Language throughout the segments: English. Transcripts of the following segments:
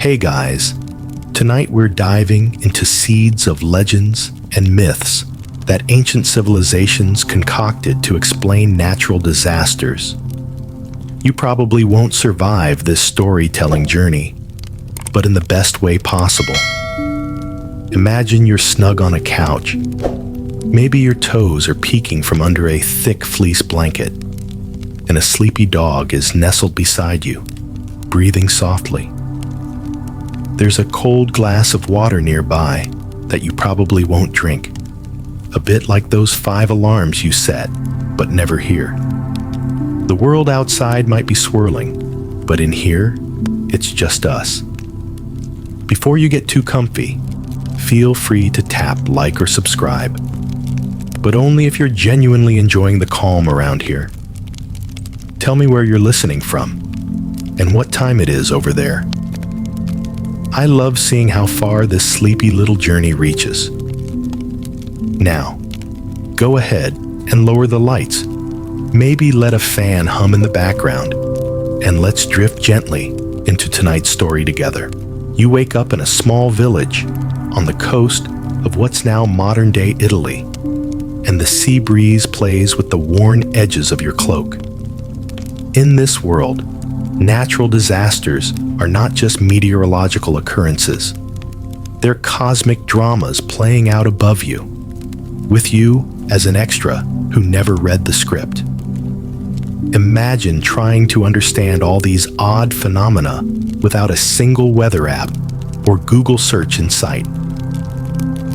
Hey guys, tonight we're diving into seeds of legends and myths that ancient civilizations concocted to explain natural disasters. You probably won't survive this storytelling journey, but in the best way possible. Imagine you're snug on a couch. Maybe your toes are peeking from under a thick fleece blanket, and a sleepy dog is nestled beside you, breathing softly. There's a cold glass of water nearby that you probably won't drink, a bit like those 5 alarms you set but never hear. The world outside might be swirling, but in here, it's just us. Before you get too comfy, feel free to tap like or subscribe, but only if you're genuinely enjoying the calm around here. Tell me where you're listening from and what time it is over there. I love seeing how far this sleepy little journey reaches. Now, go ahead and lower the lights. Maybe let a fan hum in the background, and let's drift gently into tonight's story together. You wake up in a small village on the coast of what's now modern-day Italy, and the sea breeze plays with the worn edges of your cloak. In this world, natural disasters are not just meteorological occurrences. They're cosmic dramas playing out above you, with you as an extra who never read the script. Imagine trying to understand all these odd phenomena without a single weather app or Google search in sight.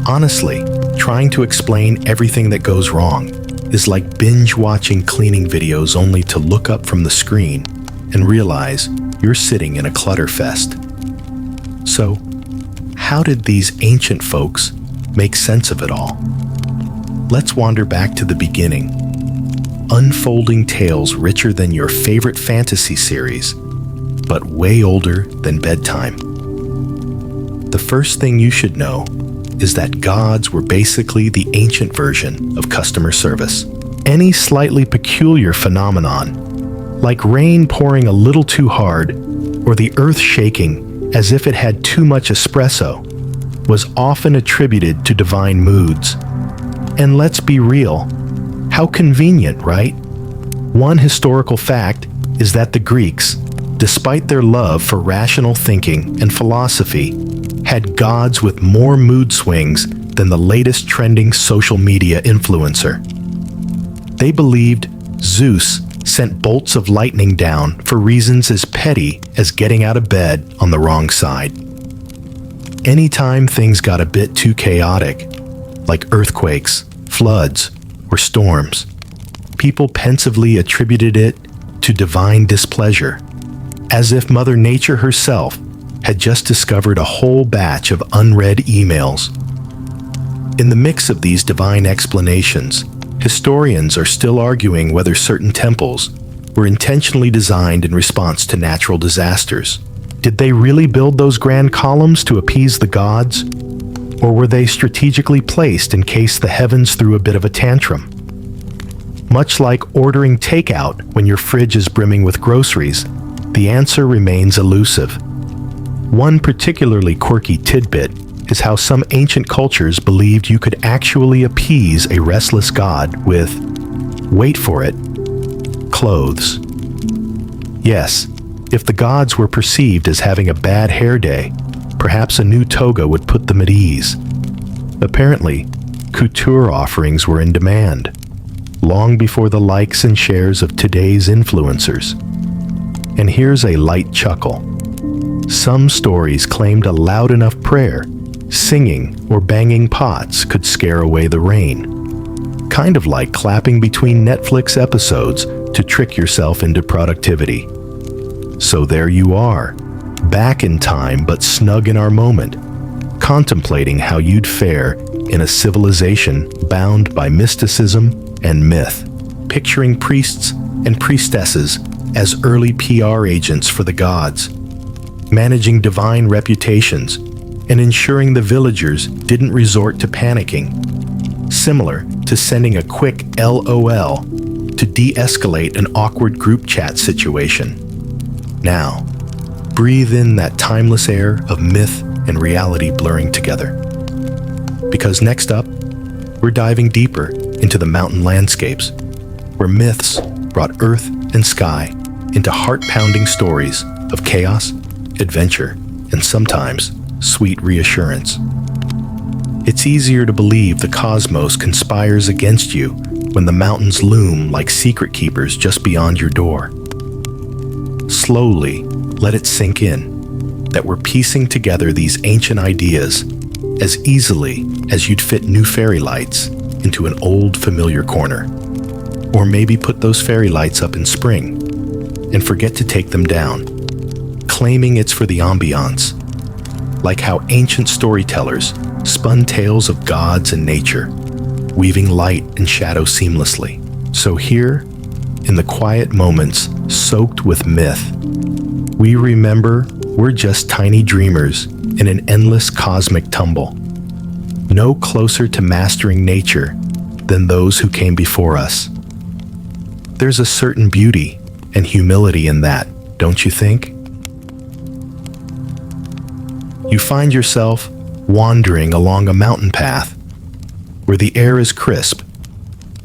Honestly, trying to explain everything that goes wrong is like binge-watching cleaning videos only to look up from the screen and realize you're sitting in a clutter fest. So, how did these ancient folks make sense of it all? Let's wander back to the beginning. Unfolding tales richer than your favorite fantasy series, but way older than bedtime. The first thing you should know is that gods were basically the ancient version of customer service. Any slightly peculiar phenomenon, like rain pouring a little too hard or the earth shaking as if it had too much espresso, was often attributed to divine moods. And let's be real, how convenient, right? One historical fact is that the Greeks, despite their love for rational thinking and philosophy, had gods with more mood swings than the latest trending social media influencer. They believed Zeus sent bolts of lightning down for reasons as petty as getting out of bed on the wrong side. Anytime things got a bit too chaotic, like earthquakes, floods, or storms, people pensively attributed it to divine displeasure, as if Mother Nature herself had just discovered a whole batch of unread emails. In the mix of these divine explanations, historians are still arguing whether certain temples were intentionally designed in response to natural disasters. Did they really build those grand columns to appease the gods? Or were they strategically placed in case the heavens threw a bit of a tantrum? Much like ordering takeout when your fridge is brimming with groceries, the answer remains elusive. One particularly quirky tidbit is how some ancient cultures believed you could actually appease a restless god with, wait for it, clothes. Yes, if the gods were perceived as having a bad hair day, perhaps a new toga would put them at ease. Apparently, couture offerings were in demand, long before the likes and shares of today's influencers. And here's a light chuckle. Some stories claimed a loud enough prayer, singing or banging pots could scare away the rain. Kind of like clapping between Netflix episodes to trick yourself into productivity. So there you are, back in time but snug in our moment, contemplating how you'd fare in a civilization bound by mysticism and myth, picturing priests and priestesses as early PR agents for the gods, managing divine reputations, and ensuring the villagers didn't resort to panicking, similar to sending a quick LOL to de-escalate an awkward group chat situation. Now, breathe in that timeless air of myth and reality blurring together. Because next up, we're diving deeper into the mountain landscapes, where myths brought earth and sky into heart-pounding stories of chaos, adventure, and sometimes sweet reassurance. It's easier to believe the cosmos conspires against you when the mountains loom like secret keepers just beyond your door. Slowly, let it sink in that we're piecing together these ancient ideas as easily as you'd fit new fairy lights into an old familiar corner. Or maybe put those fairy lights up in spring and forget to take them down, claiming it's for the ambiance, like how ancient storytellers spun tales of gods and nature, weaving light and shadow seamlessly. So here, in the quiet moments soaked with myth, we remember we're just tiny dreamers in an endless cosmic tumble, no closer to mastering nature than those who came before us. There's a certain beauty and humility in that, don't you think? You find yourself wandering along a mountain path where the air is crisp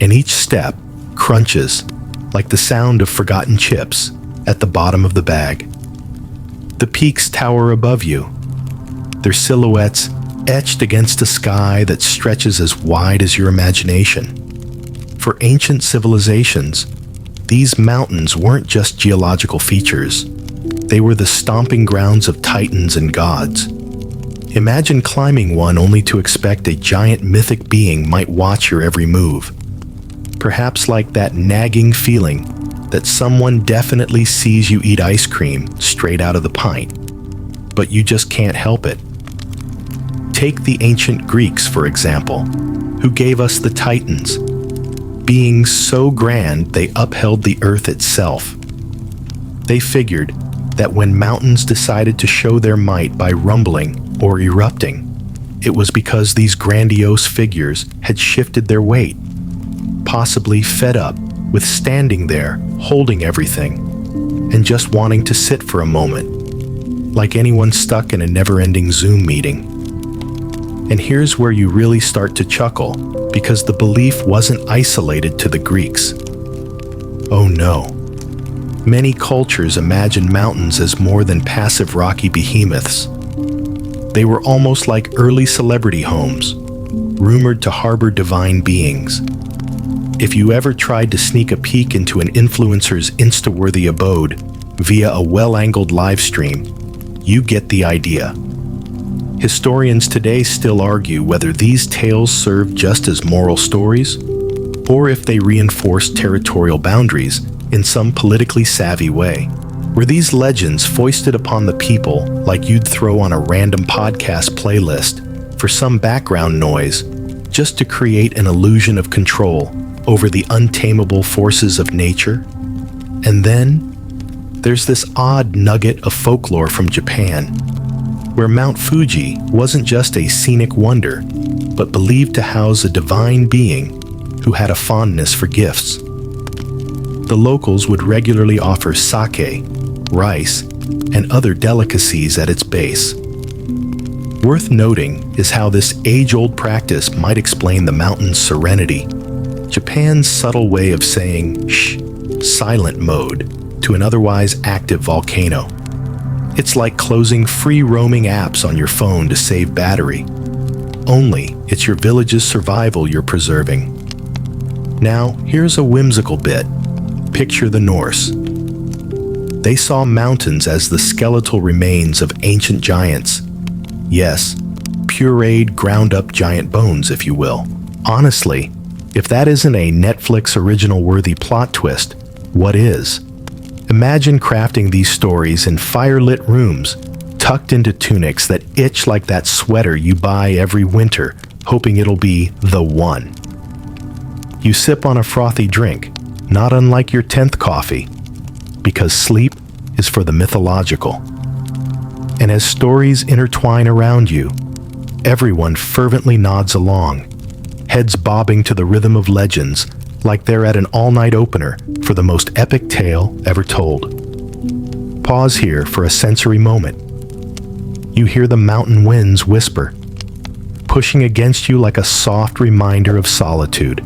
and each step crunches like the sound of forgotten chips at the bottom of the bag. The peaks tower above you, their silhouettes etched against a sky that stretches as wide as your imagination. For ancient civilizations, these mountains weren't just geological features. They were the stomping grounds of titans and gods. Imagine climbing one only to expect a giant mythic being might watch your every move. Perhaps like that nagging feeling that someone definitely sees you eat ice cream straight out of the pint, but you just can't help it. Take the ancient Greeks, for example, who gave us the Titans, beings so grand they upheld the earth itself. They figured that when mountains decided to show their might by rumbling or erupting, it was because these grandiose figures had shifted their weight, possibly fed up with standing there holding everything and just wanting to sit for a moment, like anyone stuck in a never-ending Zoom meeting. And here's where you really start to chuckle, because the belief wasn't isolated to the Greeks. Oh no. Many cultures imagined mountains as more than passive rocky behemoths. They were almost like early celebrity homes, rumored to harbor divine beings. If you ever tried to sneak a peek into an influencer's Insta-worthy abode via a well-angled live stream, you get the idea. Historians today still argue whether these tales serve just as moral stories, or if they reinforce territorial boundaries in some politically savvy way. Were these legends foisted upon the people like you'd throw on a random podcast playlist for some background noise, just to create an illusion of control over the untamable forces of nature? And then there's this odd nugget of folklore from Japan, where Mount Fuji wasn't just a scenic wonder, but believed to house a divine being who had a fondness for gifts. The locals would regularly offer sake, rice, and other delicacies at its base. Worth noting is how this age-old practice might explain the mountain's serenity, Japan's subtle way of saying shh, silent mode, to an otherwise active volcano. It's like closing free roaming apps on your phone to save battery. Only it's your village's survival you're preserving. Now, here's a whimsical bit. Picture the Norse. They saw mountains as the skeletal remains of ancient giants. Yes, pureed, ground-up giant bones, if you will. Honestly, if that isn't a Netflix original-worthy plot twist, what is? Imagine crafting these stories in fire-lit rooms, tucked into tunics that itch like that sweater you buy every winter, hoping it'll be the one. You sip on a frothy drink, not unlike your 10th coffee, because sleep is for the mythological. And as stories intertwine around you, everyone fervently nods along, heads bobbing to the rhythm of legends, like they're at an all-night opener for the most epic tale ever told. Pause here for a sensory moment. You hear the mountain winds whisper, pushing against you like a soft reminder of solitude,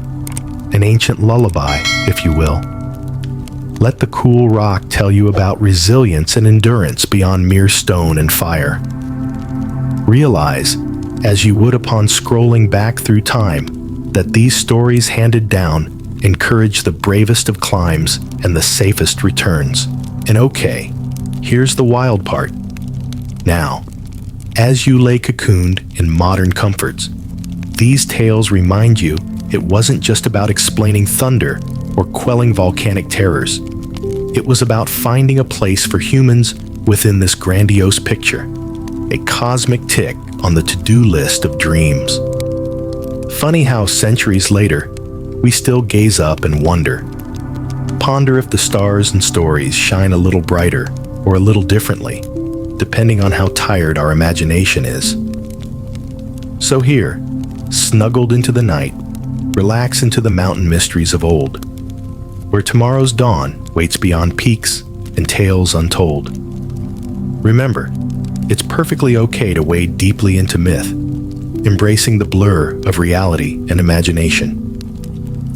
an ancient lullaby, if you will. Let the cool rock tell you about resilience and endurance beyond mere stone and fire. Realize, as you would upon scrolling back through time, that these stories handed down encourage the bravest of climbs and the safest returns. And okay, here's the wild part. Now, as you lay cocooned in modern comforts, these tales remind you it wasn't just about explaining thunder or quelling volcanic terrors. It was about finding a place for humans within this grandiose picture, a cosmic tick on the to-do list of dreams. Funny how centuries later, we still gaze up and wonder. Ponder if the stars and stories shine a little brighter or a little differently, depending on how tired our imagination is. So here, snuggled into the night, relax into the mountain mysteries of old, where tomorrow's dawn waits beyond peaks and tales untold. Remember, it's perfectly okay to wade deeply into myth, embracing the blur of reality and imagination.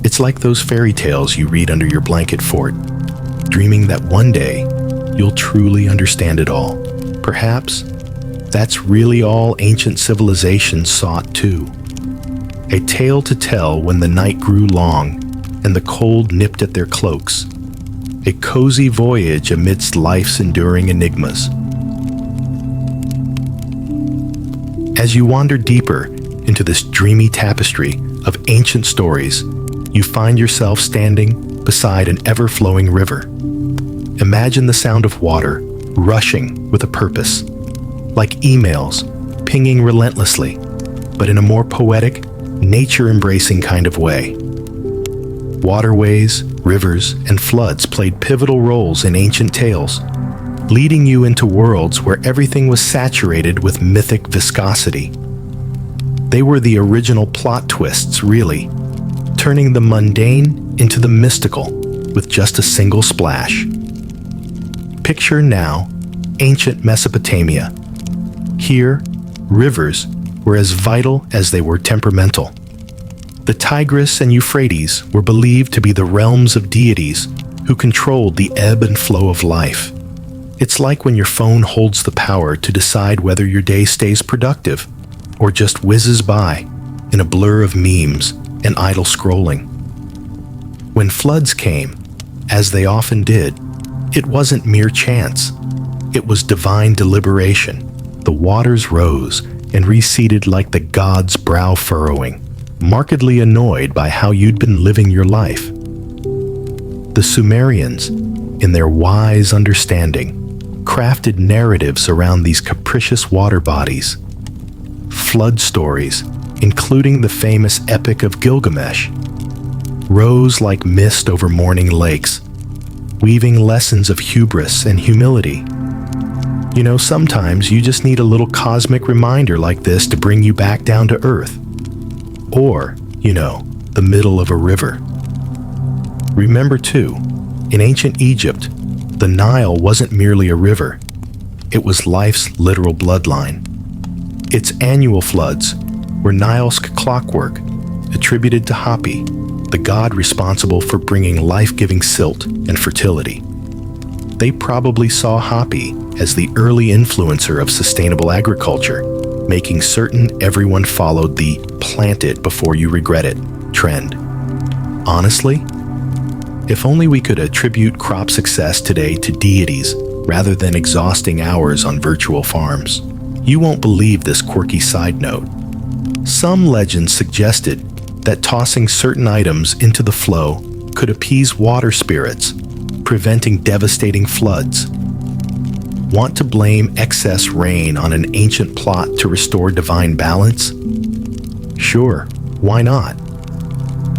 It's like those fairy tales you read under your blanket fort, dreaming that one day you'll truly understand it all. Perhaps that's really all ancient civilizations sought too. A tale to tell when the night grew long and the cold nipped at their cloaks. A cozy voyage amidst life's enduring enigmas. As you wander deeper into this dreamy tapestry of ancient stories, you find yourself standing beside an ever-flowing river. Imagine the sound of water rushing with a purpose, like emails pinging relentlessly, but in a more poetic, nature-embracing kind of way. Waterways, rivers, and floods played pivotal roles in ancient tales, leading you into worlds where everything was saturated with mythic viscosity. They were the original plot twists, really, turning the mundane into the mystical with just a single splash. Picture now ancient Mesopotamia. Here, rivers were as vital as they were temperamental. The Tigris and Euphrates were believed to be the realms of deities who controlled the ebb and flow of life. It's like when your phone holds the power to decide whether your day stays productive or just whizzes by in a blur of memes and idle scrolling. When floods came, as they often did, it wasn't mere chance. It was divine deliberation. The waters rose and receded like the gods' brow furrowing, markedly annoyed by how you'd been living your life. The Sumerians, in their wise understanding, crafted narratives around these capricious water bodies. Flood stories, including the famous Epic of Gilgamesh, rose like mist over mourning lakes, weaving lessons of hubris and humility. You know, sometimes you just need a little cosmic reminder like this to bring you back down to earth. Or, the middle of a river. Remember too, in ancient Egypt, the Nile wasn't merely a river. It was life's literal bloodline. Its annual floods were Nile's clockwork, attributed to Hapi, the god responsible for bringing life-giving silt and fertility. They probably saw Hapi as the early influencer of sustainable agriculture, making certain everyone followed the "plant it before you regret it" trend. Honestly, if only we could attribute crop success today to deities rather than exhausting hours on virtual farms. You won't believe this quirky side note. Some legends suggested that tossing certain items into the flow could appease water spirits, preventing devastating floods. Want to blame excess rain on an ancient plot to restore divine balance? Sure, why not?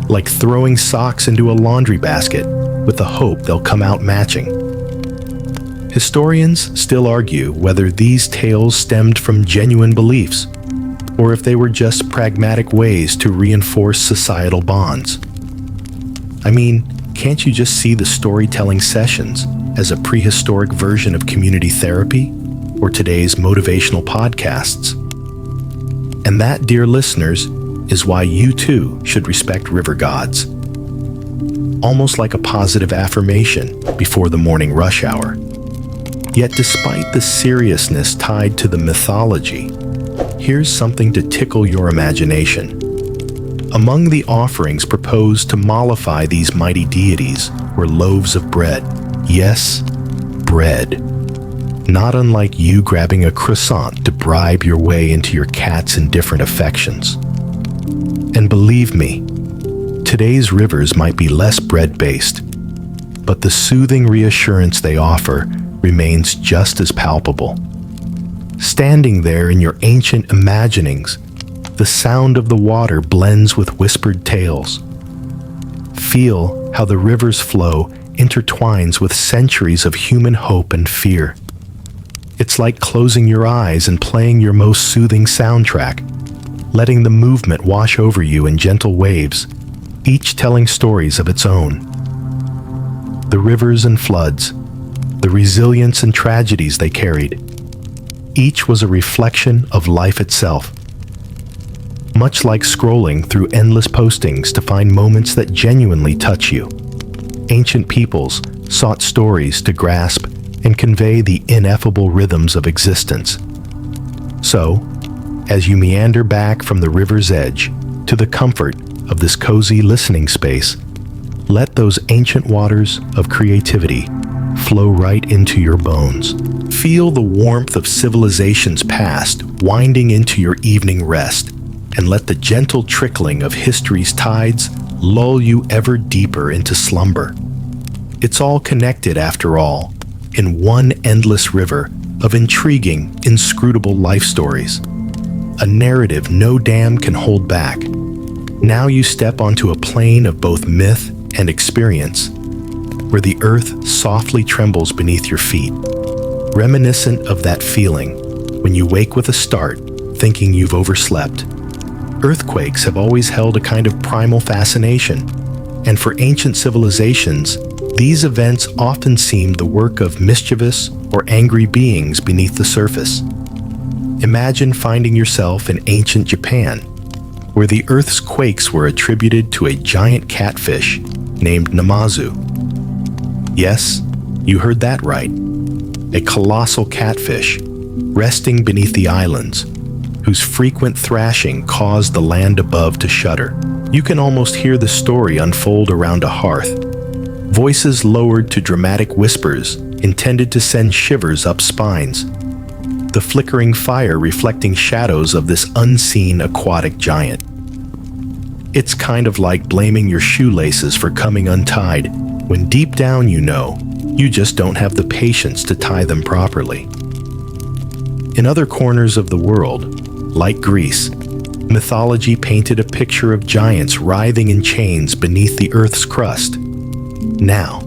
Like throwing socks into a laundry basket with the hope they'll come out matching. Historians still argue whether these tales stemmed from genuine beliefs, or if they were just pragmatic ways to reinforce societal bonds. I mean, Can't you just see the storytelling sessions as a prehistoric version of community therapy or today's motivational podcasts? And that, dear listeners, is why you too should respect river gods. Almost like a positive affirmation before the morning rush hour. Yet despite the seriousness tied to the mythology, here's something to tickle your imagination. Among the offerings proposed to mollify these mighty deities were loaves of bread. Yes, bread. Not unlike you grabbing a croissant to bribe your way into your cat's indifferent affections. And believe me, today's rivers might be less bread-based, but the soothing reassurance they offer remains just as palpable. Standing there in your ancient imaginings, the sound of the water blends with whispered tales. Feel how the river's flow intertwines with centuries of human hope and fear. It's like closing your eyes and playing your most soothing soundtrack, letting the movement wash over you in gentle waves, each telling stories of its own. The rivers and floods, the resilience and tragedies they carried, each was a reflection of life itself. Much like scrolling through endless postings to find moments that genuinely touch you, ancient peoples sought stories to grasp and convey the ineffable rhythms of existence. So, as you meander back from the river's edge to the comfort of this cozy listening space, let those ancient waters of creativity flow right into your bones. Feel the warmth of civilizations past winding into your evening rest, and let the gentle trickling of history's tides lull you ever deeper into slumber. It's all connected, after all, in one endless river of intriguing, inscrutable life stories. A narrative no dam can hold back. Now you step onto a plane of both myth and experience, where the earth softly trembles beneath your feet, reminiscent of that feeling when you wake with a start, thinking you've overslept. Earthquakes have always held a kind of primal fascination, and for ancient civilizations, these events often seemed the work of mischievous or angry beings beneath the surface. Imagine finding yourself in ancient Japan, where the Earth's quakes were attributed to a giant catfish named Namazu. Yes, you heard that right. A colossal catfish resting beneath the islands, whose frequent thrashing caused the land above to shudder. You can almost hear the story unfold around a hearth, voices lowered to dramatic whispers intended to send shivers up spines, the flickering fire reflecting shadows of this unseen aquatic giant. It's kind of like blaming your shoelaces for coming untied, when deep down you know you just don't have the patience to tie them properly. In other corners of the world, like Greece, mythology painted a picture of giants writhing in chains beneath the earth's crust. Now,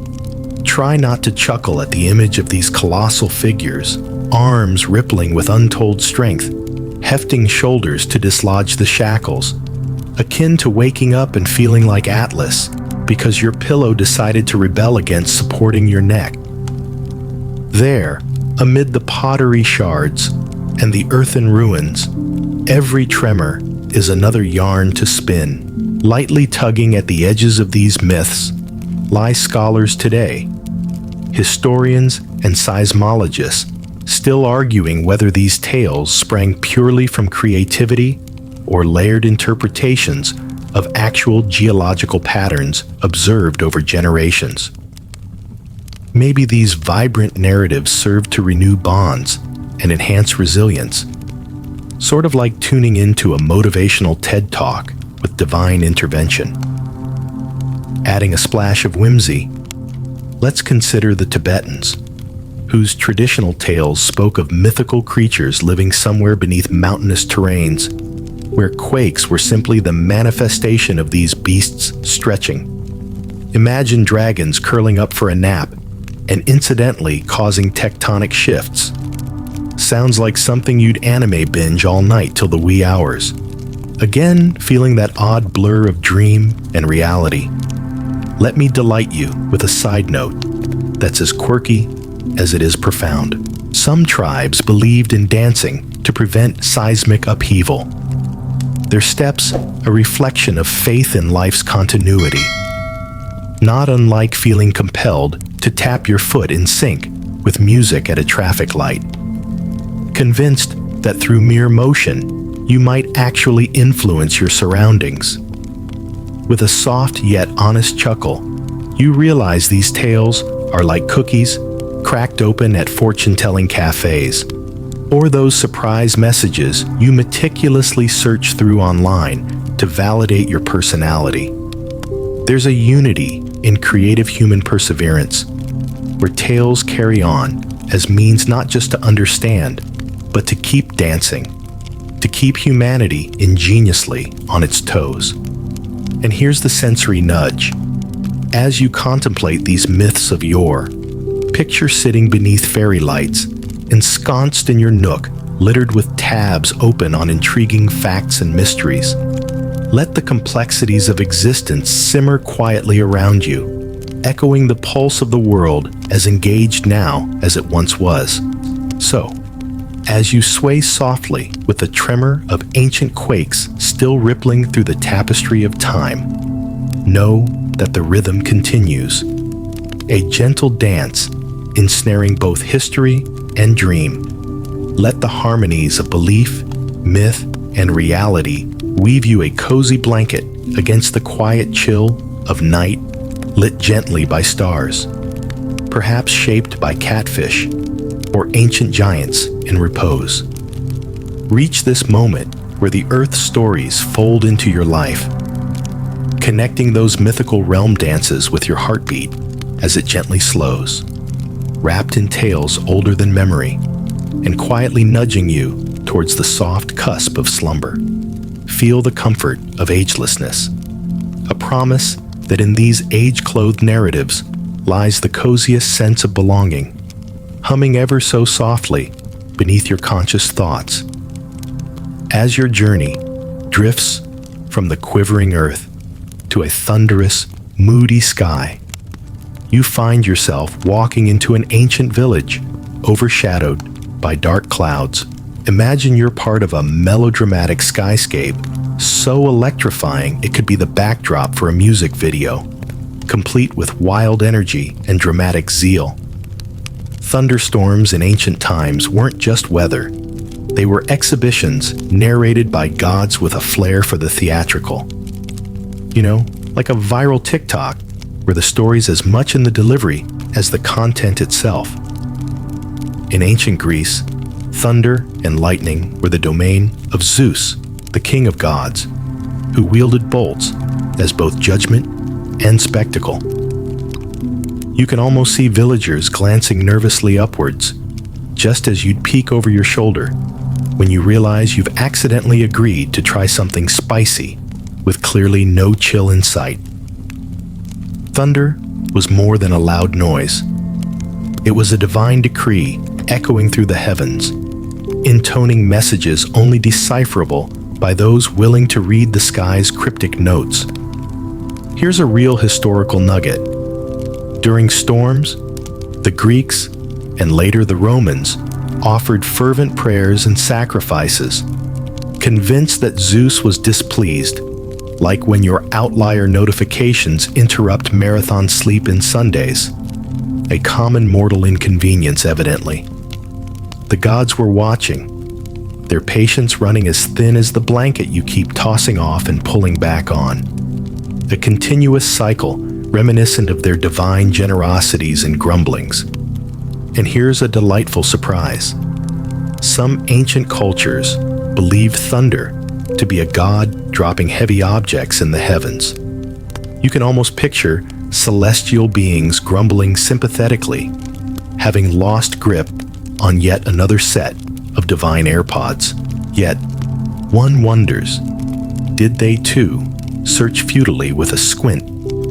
try not to chuckle at the image of these colossal figures, arms rippling with untold strength, hefting shoulders to dislodge the shackles, akin to waking up and feeling like Atlas because your pillow decided to rebel against supporting your neck. There, amid the pottery shards and the earthen ruins, every tremor is another yarn to spin. Lightly tugging at the edges of these myths lie scholars today, historians and seismologists, still arguing whether these tales sprang purely from creativity or layered interpretations of actual geological patterns observed over generations. Maybe these vibrant narratives serve to renew bonds and enhance resilience, sort of like tuning into a motivational TED Talk with divine intervention. Adding a splash of whimsy, let's consider the Tibetans, whose traditional tales spoke of mythical creatures living somewhere beneath mountainous terrains, where quakes were simply the manifestation of these beasts stretching. Imagine dragons curling up for a nap and incidentally causing tectonic shifts. Sounds like something you'd anime binge all night till the wee hours. Again, feeling that odd blur of dream and reality. let me delight you with a side note that's as quirky as it is profound. Some tribes believed in dancing to prevent seismic upheaval. Their steps a reflection of faith in life's continuity, not unlike feeling compelled to tap your foot in sync with music at a traffic light. Convinced that through mere motion, you might actually influence your surroundings. With a soft yet honest chuckle, you realize these tales are like cookies cracked open at fortune-telling cafes, or those surprise messages you meticulously search through online to validate your personality. There's a unity in creative human perseverance, where tales carry on as means not just to understand, but to keep dancing, to keep humanity ingeniously on its toes. And here's the sensory nudge. As you contemplate these myths of yore, picture sitting beneath fairy lights, ensconced in your nook, littered with tabs open on intriguing facts and mysteries. Let the complexities of existence simmer quietly around you, echoing the pulse of the world as engaged now as it once was. So, as you sway softly with the tremor of ancient quakes still rippling through the tapestry of time, know that the rhythm continues, a gentle dance ensnaring both history and dream. Let the harmonies of belief, myth, and reality weave you a cozy blanket against the quiet chill of night, lit gently by stars, perhaps shaped by catfish or ancient giants in repose. Reach this moment where the earth's stories fold into your life, connecting those mythical realm dances with your heartbeat as it gently slows, wrapped in tales older than memory, and quietly nudging you towards the soft cusp of slumber. Feel the comfort of agelessness, a promise that in these age-clothed narratives lies the coziest sense of belonging, humming ever so softly beneath your conscious thoughts. As your journey drifts from the quivering earth to a thunderous, moody sky, you find yourself walking into an ancient village overshadowed by dark clouds. Imagine you're part of a melodramatic skyscape so electrifying it could be the backdrop for a music video, complete with wild energy and dramatic zeal. Thunderstorms in ancient times weren't just weather. They were exhibitions narrated by gods with a flair for the theatrical. You know, like a viral TikTok, where the story's as much in the delivery as the content itself. In ancient Greece, thunder and lightning were the domain of Zeus, the king of gods, who wielded bolts as both judgment and spectacle. You can almost see villagers glancing nervously upwards, just as you'd peek over your shoulder when you realize you've accidentally agreed to try something spicy with clearly no chill in sight. Thunder was more than a loud noise. It was a divine decree echoing through the heavens, intoning messages only decipherable by those willing to read the sky's cryptic notes. Here's a real historical nugget. During storms, the Greeks, and later the Romans, offered fervent prayers and sacrifices, convinced that Zeus was displeased, like when your outlier notifications interrupt marathon sleep in Sundays, a common mortal inconvenience evidently. The gods were watching, their patience running as thin as the blanket you keep tossing off and pulling back on. A continuous cycle reminiscent of their divine generosities and grumblings. And here's a delightful surprise. Some ancient cultures believed thunder to be a god dropping heavy objects in the heavens. You can almost picture celestial beings grumbling sympathetically, having lost grip on yet another set of divine AirPods. Yet, one wonders, did they too search futilely with a squint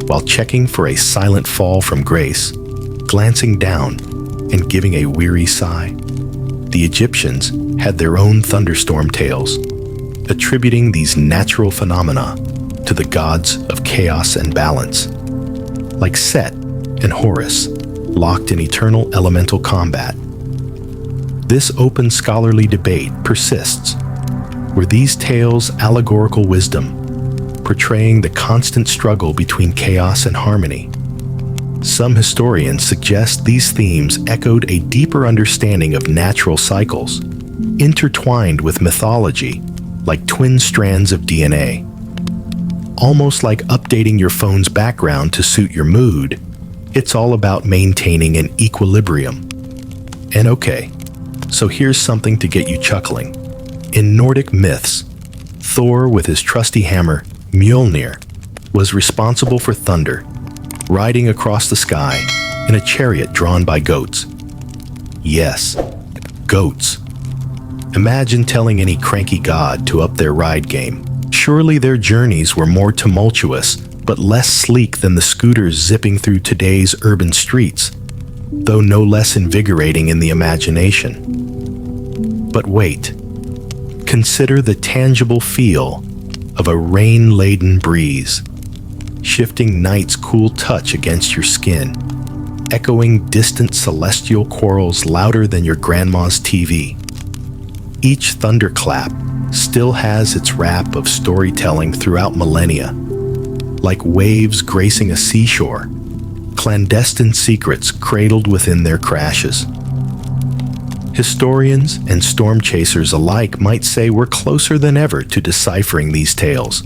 while checking for a silent fall from grace, glancing down and giving a weary sigh? The Egyptians had their own thunderstorm tales, attributing these natural phenomena to the gods of chaos and balance. like Set and Horus, locked in eternal elemental combat. This open scholarly debate persists. Were these tales allegorical wisdom, portraying the constant struggle between chaos and harmony? Some historians suggest these themes echoed a deeper understanding of natural cycles, intertwined with mythology, like twin strands of DNA. Almost like updating your phone's background to suit your mood, it's all about maintaining an equilibrium. And okay, so here's something to get you chuckling. In Nordic myths, Thor with his trusty hammer, Mjolnir, was responsible for thunder, riding across the sky in a chariot drawn by goats. Yes, goats. Imagine telling any cranky god to up their ride game. Surely their journeys were more tumultuous, but less sleek than the scooters zipping through today's urban streets, though no less invigorating in the imagination. But wait, consider the tangible feel of a rain-laden breeze, shifting night's cool touch against your skin, echoing distant celestial quarrels louder than your grandma's TV. Each thunderclap still has its rap of storytelling throughout millennia, like waves gracing a seashore, clandestine secrets cradled within their crashes. Historians and storm chasers alike might say we're closer than ever to deciphering these tales.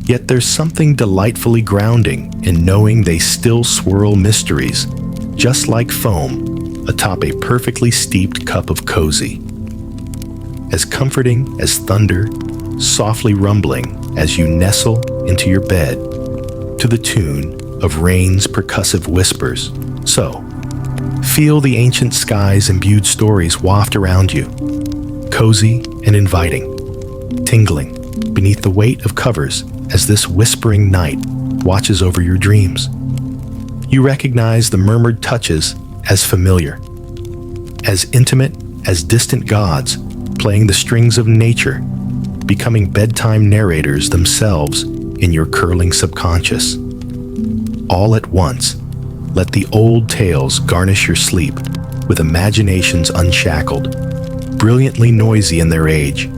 Yet there's something delightfully grounding in knowing they still swirl mysteries, just like foam atop a perfectly steeped cup of cozy. As comforting as thunder, softly rumbling as you nestle into your bed to the tune of rain's percussive whispers. So, feel the ancient sky's imbued stories waft around you, cozy and inviting, tingling beneath the weight of covers as this whispering night watches over your dreams. You recognize the murmured touches as familiar, as intimate as distant gods playing the strings of nature, becoming bedtime narrators themselves in your curling subconscious. All at once, let the old tales garnish your sleep with imaginations unshackled, brilliantly noisy in their age,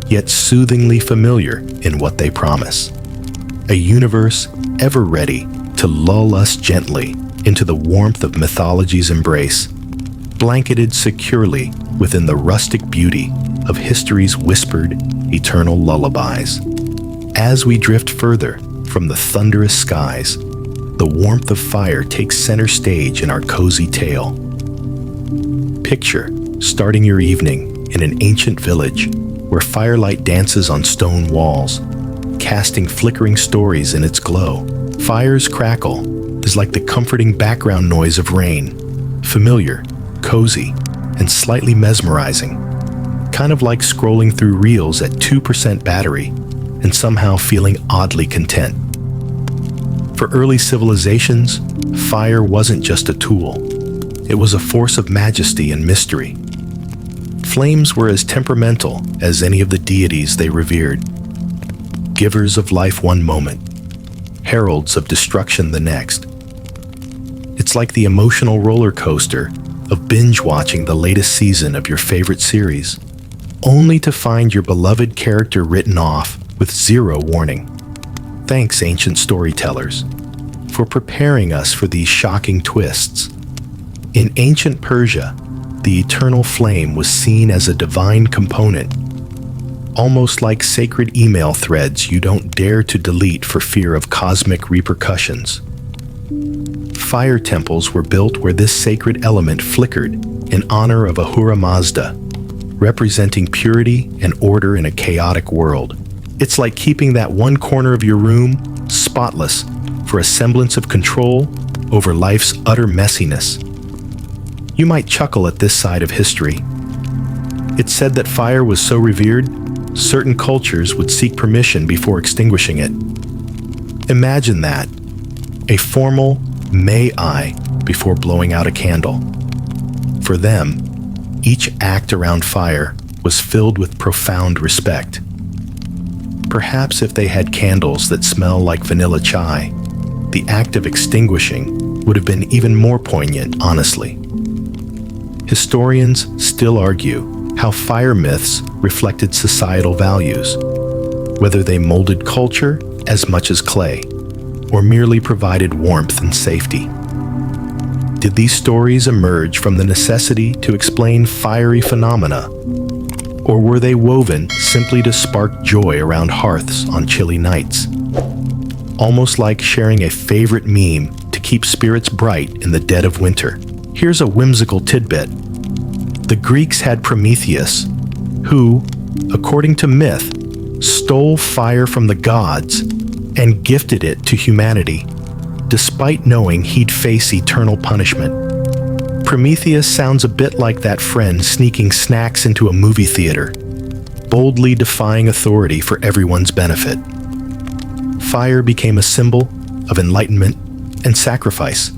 yet soothingly familiar in what they promise. A universe ever ready to lull us gently into the warmth of mythology's embrace, blanketed securely within the rustic beauty of history's whispered, eternal lullabies. As we drift further from the thunderous skies, the warmth of fire takes center stage in our cozy tale. Picture starting your evening in an ancient village where firelight dances on stone walls, casting flickering stories in its glow. Fire's crackle is like the comforting background noise of rain, familiar, cozy, and slightly mesmerizing, kind of like scrolling through reels at 2% battery and somehow feeling oddly content. For early civilizations, fire wasn't just a tool. It was a force of majesty and mystery. Flames were as temperamental as any of the deities they revered, givers of life one moment, heralds of destruction the next. It's like the emotional roller coaster of binge-watching the latest season of your favorite series, only to find your beloved character written off with zero warning. Thanks, ancient storytellers, for preparing us for these shocking twists. In ancient Persia, the eternal flame was seen as a divine component, almost like sacred email threads you don't dare to delete for fear of cosmic repercussions. Fire temples were built where this sacred element flickered in honor of Ahura Mazda, representing purity and order in a chaotic world. It's like keeping that one corner of your room spotless for a semblance of control over life's utter messiness. You might chuckle at this side of history. It's said that fire was so revered, certain cultures would seek permission before extinguishing it. Imagine that, a formal "may I" before blowing out a candle. For them, each act around fire was filled with profound respect. Perhaps if they had candles that smell like vanilla chai, the act of extinguishing would have been even more poignant, honestly. Historians still argue how fire myths reflected societal values, whether they molded culture as much as clay, or merely provided warmth and safety. Did these stories emerge from the necessity to explain fiery phenomena, or were they woven simply to spark joy around hearths on chilly nights? Almost like sharing a favorite meme to keep spirits bright in the dead of winter. Here's a whimsical tidbit. The Greeks had Prometheus, who, according to myth, stole fire from the gods and gifted it to humanity, despite knowing he'd face eternal punishment. Prometheus sounds a bit like that friend sneaking snacks into a movie theater, boldly defying authority for everyone's benefit. Fire became a symbol of enlightenment and sacrifice,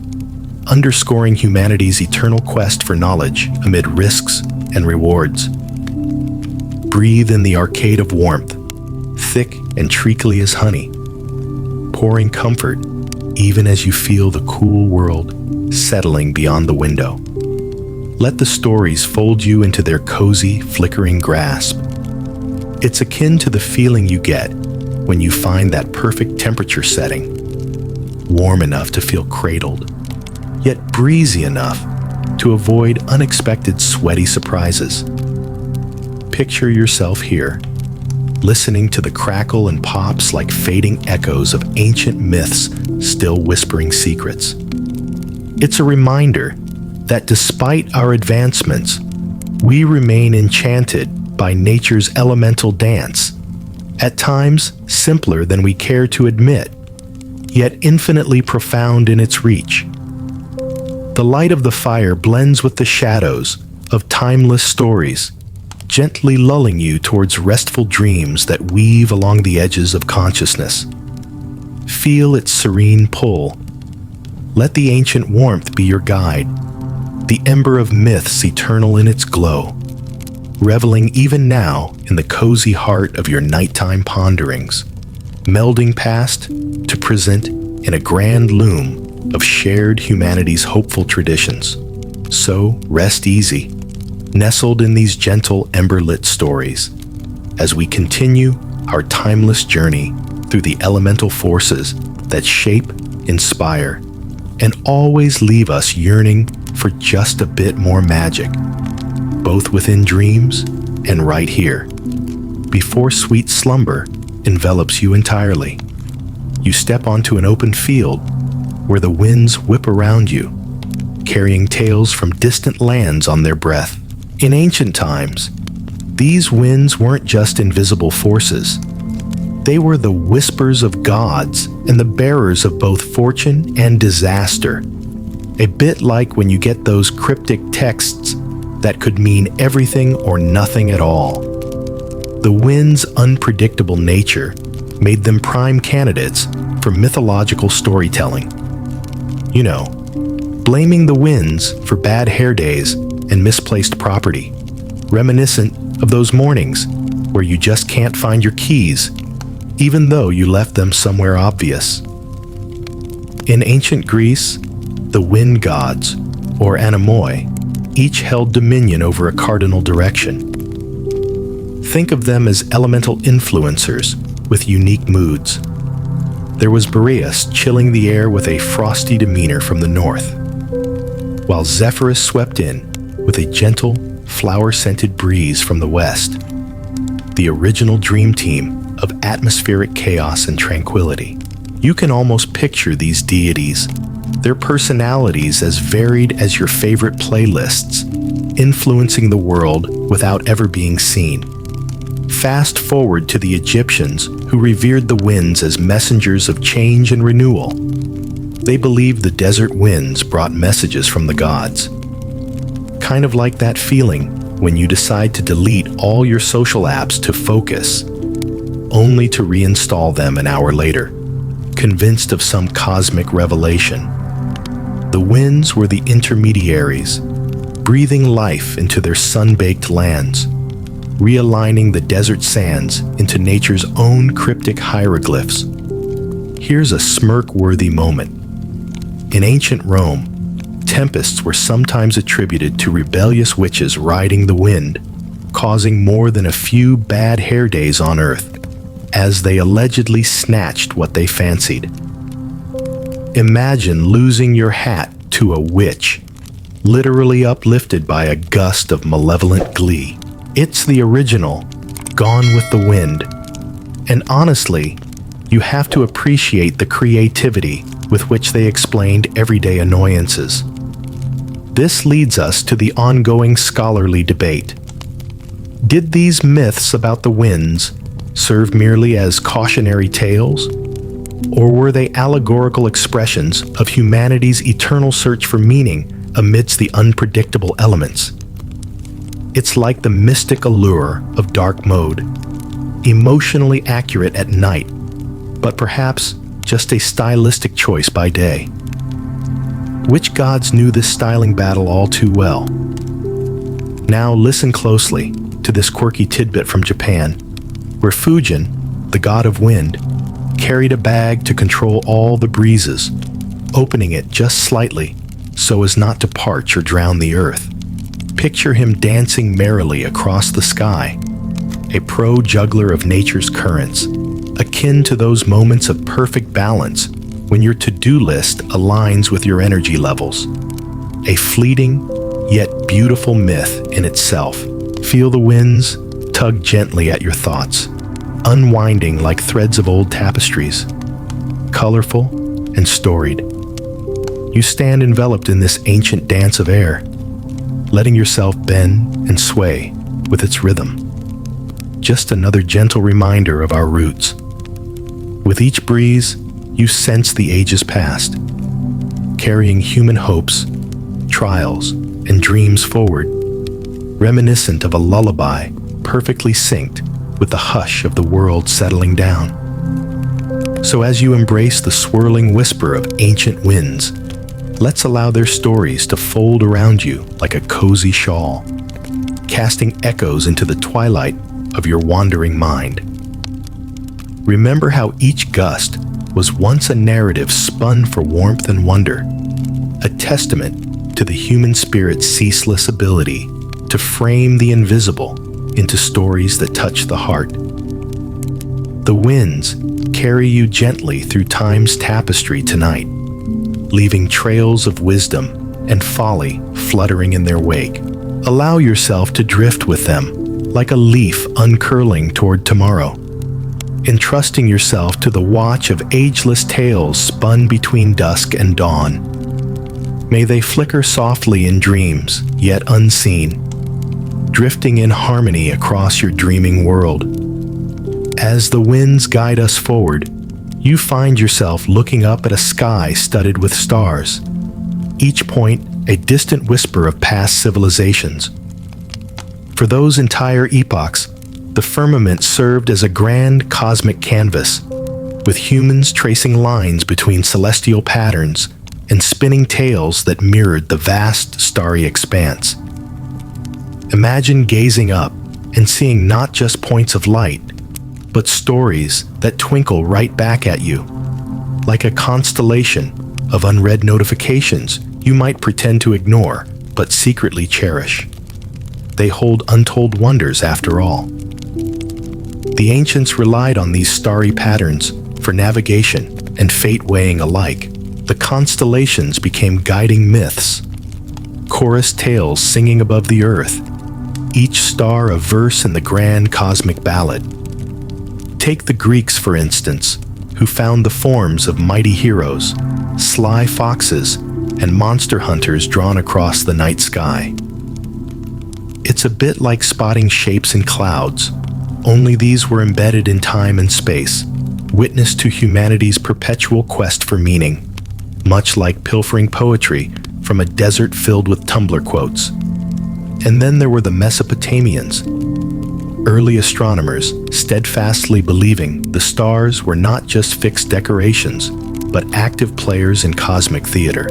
underscoring humanity's eternal quest for knowledge amid risks and rewards. Breathe in the arcade of warmth, thick and treacly as honey, pouring comfort even as you feel the cool world settling beyond the window. Let the stories fold you into their cozy, flickering grasp. It's akin to the feeling you get when you find that perfect temperature setting, warm enough to feel cradled, yet breezy enough to avoid unexpected sweaty surprises. Picture yourself here, listening to the crackle and pops like fading echoes of ancient myths still whispering secrets. It's a reminder that despite our advancements, we remain enchanted by nature's elemental dance, at times simpler than we care to admit, yet infinitely profound in its reach. The light of the fire blends with the shadows of timeless stories, gently lulling you towards restful dreams that weave along the edges of consciousness. Feel its serene pull. Let the ancient warmth be your guide, the ember of myths eternal in its glow, reveling even now in the cozy heart of your nighttime ponderings, melding past to present in a grand loom of shared humanity's hopeful traditions. So rest easy, nestled in these gentle ember-lit stories, as we continue our timeless journey through the elemental forces that shape, inspire, and always leave us yearning for just a bit more magic, both within dreams and right here, before sweet slumber envelops you entirely. You step onto an open field where the winds whip around you, carrying tales from distant lands on their breath. In ancient times, these winds weren't just invisible forces. They were the whispers of gods and the bearers of both fortune and disaster. A bit like when you get those cryptic texts that could mean everything or nothing at all. The wind's unpredictable nature made them prime candidates for mythological storytelling. You know, blaming the winds for bad hair days and misplaced property, reminiscent of those mornings where you just can't find your keys, even though you left them somewhere obvious. In ancient Greece, the wind gods, or anemoi, each held dominion over a cardinal direction. Think of them as elemental influencers with unique moods. There was Boreas chilling the air with a frosty demeanor from the north, while Zephyrus swept in with a gentle, flower-scented breeze from the west. The original dream team of atmospheric chaos and tranquility. You can almost picture these deities, their personalities as varied as your favorite playlists, influencing the world without ever being seen. Fast forward to the Egyptians, who revered the winds as messengers of change and renewal. They believed the desert winds brought messages from the gods. Kind of like that feeling when you decide to delete all your social apps to focus, only to reinstall them an hour later, convinced of some cosmic revelation. The winds were the intermediaries, breathing life into their sun-baked lands, realigning the desert sands into nature's own cryptic hieroglyphs. Here's a smirk-worthy moment. In ancient Rome, tempests were sometimes attributed to rebellious witches riding the wind, causing more than a few bad hair days on Earth, as they allegedly snatched what they fancied. Imagine losing your hat to a witch, literally uplifted by a gust of malevolent glee. It's the original, Gone with the Wind. And honestly, you have to appreciate the creativity with which they explained everyday annoyances. This leads us to the ongoing scholarly debate. Did these myths about the winds serve merely as cautionary tales, or were they allegorical expressions of humanity's eternal search for meaning amidst the unpredictable elements? It's like the mystic allure of dark mode, emotionally accurate at night, but perhaps just a stylistic choice by day. Which gods knew this styling battle all too well? Now listen closely to this quirky tidbit from Japan, where Fujin, the god of wind, carried a bag to control all the breezes, opening it just slightly so as not to parch or drown the earth. Picture him dancing merrily across the sky, a pro juggler of nature's currents, akin to those moments of perfect balance when your to-do list aligns with your energy levels. A fleeting, yet beautiful myth in itself. Feel the winds tug gently at your thoughts, unwinding like threads of old tapestries, colorful and storied. You stand enveloped in this ancient dance of air, letting yourself bend and sway with its rhythm. Just another gentle reminder of our roots. With each breeze, you sense the ages past, carrying human hopes, trials, and dreams forward, reminiscent of a lullaby perfectly synced with the hush of the world settling down. So as you embrace the swirling whisper of ancient winds, let's allow their stories to fold around you like a cozy shawl, casting echoes into the twilight of your wandering mind. Remember how each gust was once a narrative spun for warmth and wonder, a testament to the human spirit's ceaseless ability to frame the invisible into stories that touch the heart. The winds carry you gently through time's tapestry tonight, leaving trails of wisdom and folly fluttering in their wake. Allow yourself to drift with them like a leaf uncurling toward tomorrow, entrusting yourself to the watch of ageless tales spun between dusk and dawn. May they flicker softly in dreams, yet unseen, drifting in harmony across your dreaming world. As the winds guide us forward, you find yourself looking up at a sky studded with stars, each point a distant whisper of past civilizations. For those entire epochs, the firmament served as a grand cosmic canvas, with humans tracing lines between celestial patterns and spinning tales that mirrored the vast starry expanse. Imagine gazing up and seeing not just points of light, but stories that twinkle right back at you, like a constellation of unread notifications you might pretend to ignore, but secretly cherish. They hold untold wonders after all. The ancients relied on these starry patterns for navigation and fate weighing alike. The constellations became guiding myths, chorus tales singing above the earth, each star a verse in the grand cosmic ballad. Take the Greeks, for instance, who found the forms of mighty heroes, sly foxes, and monster hunters drawn across the night sky. It's a bit like spotting shapes in clouds, only these were embedded in time and space, witness to humanity's perpetual quest for meaning, much like pilfering poetry from a desert filled with Tumblr quotes. And then there were the Mesopotamians, early astronomers steadfastly believing the stars were not just fixed decorations, but active players in cosmic theater.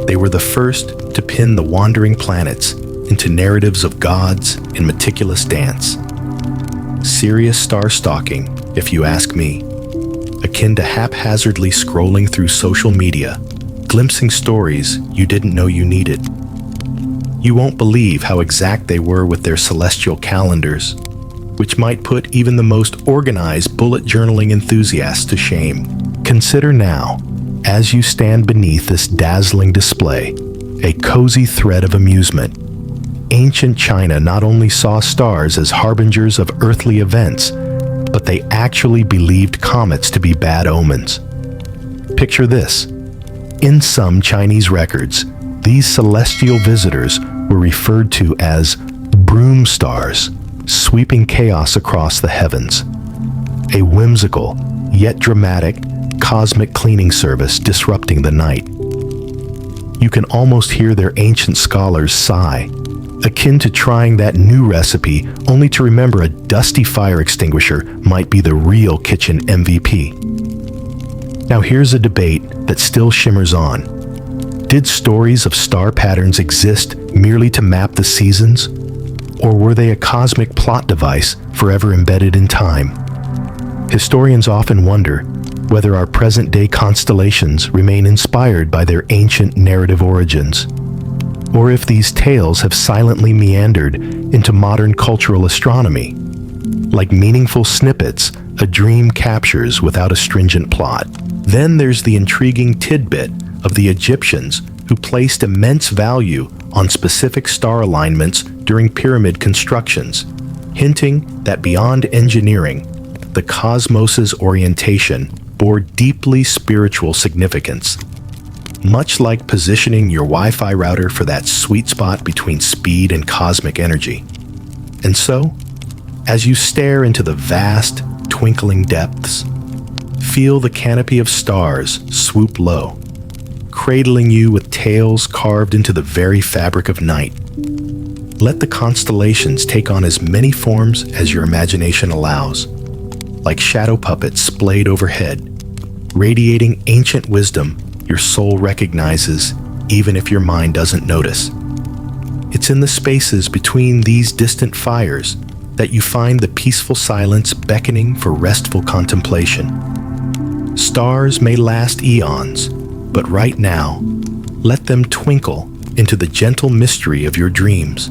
They were the first to pin the wandering planets into narratives of gods in meticulous dance. Serious star stalking, if you ask me, akin to haphazardly scrolling through social media, glimpsing stories you didn't know you needed. You won't believe how exact they were with their celestial calendars, which might put even the most organized bullet journaling enthusiasts to shame. Consider now, as you stand beneath this dazzling display, a cozy thread of amusement. Ancient China not only saw stars as harbingers of earthly events, but they actually believed comets to be bad omens. Picture this. In some Chinese records, these celestial visitors were referred to as broom stars, sweeping chaos across the heavens. A whimsical, yet dramatic, cosmic cleaning service disrupting the night. You can almost hear their ancient scholars sigh, akin to trying that new recipe only to remember a dusty fire extinguisher might be the real kitchen MVP. Now here's a debate that still shimmers on. Did stories of star patterns exist merely to map the seasons? Or were they a cosmic plot device forever embedded in time? Historians often wonder whether our present-day constellations remain inspired by their ancient narrative origins, or if these tales have silently meandered into modern cultural astronomy, like meaningful snippets a dream captures without a stringent plot. Then there's the intriguing tidbit of the Egyptians who placed immense value on specific star alignments during pyramid constructions, hinting that beyond engineering, the cosmos's orientation bore deeply spiritual significance. Much like positioning your Wi-Fi router for that sweet spot between speed and cosmic energy. And so, as you stare into the vast, twinkling depths, feel the canopy of stars swoop low, cradling you with tails carved into the very fabric of night. Let the constellations take on as many forms as your imagination allows, like shadow puppets splayed overhead, radiating ancient wisdom your soul recognizes even if your mind doesn't notice. It's in the spaces between these distant fires that you find the peaceful silence beckoning for restful contemplation. Stars may last eons, but right now, let them twinkle into the gentle mystery of your dreams,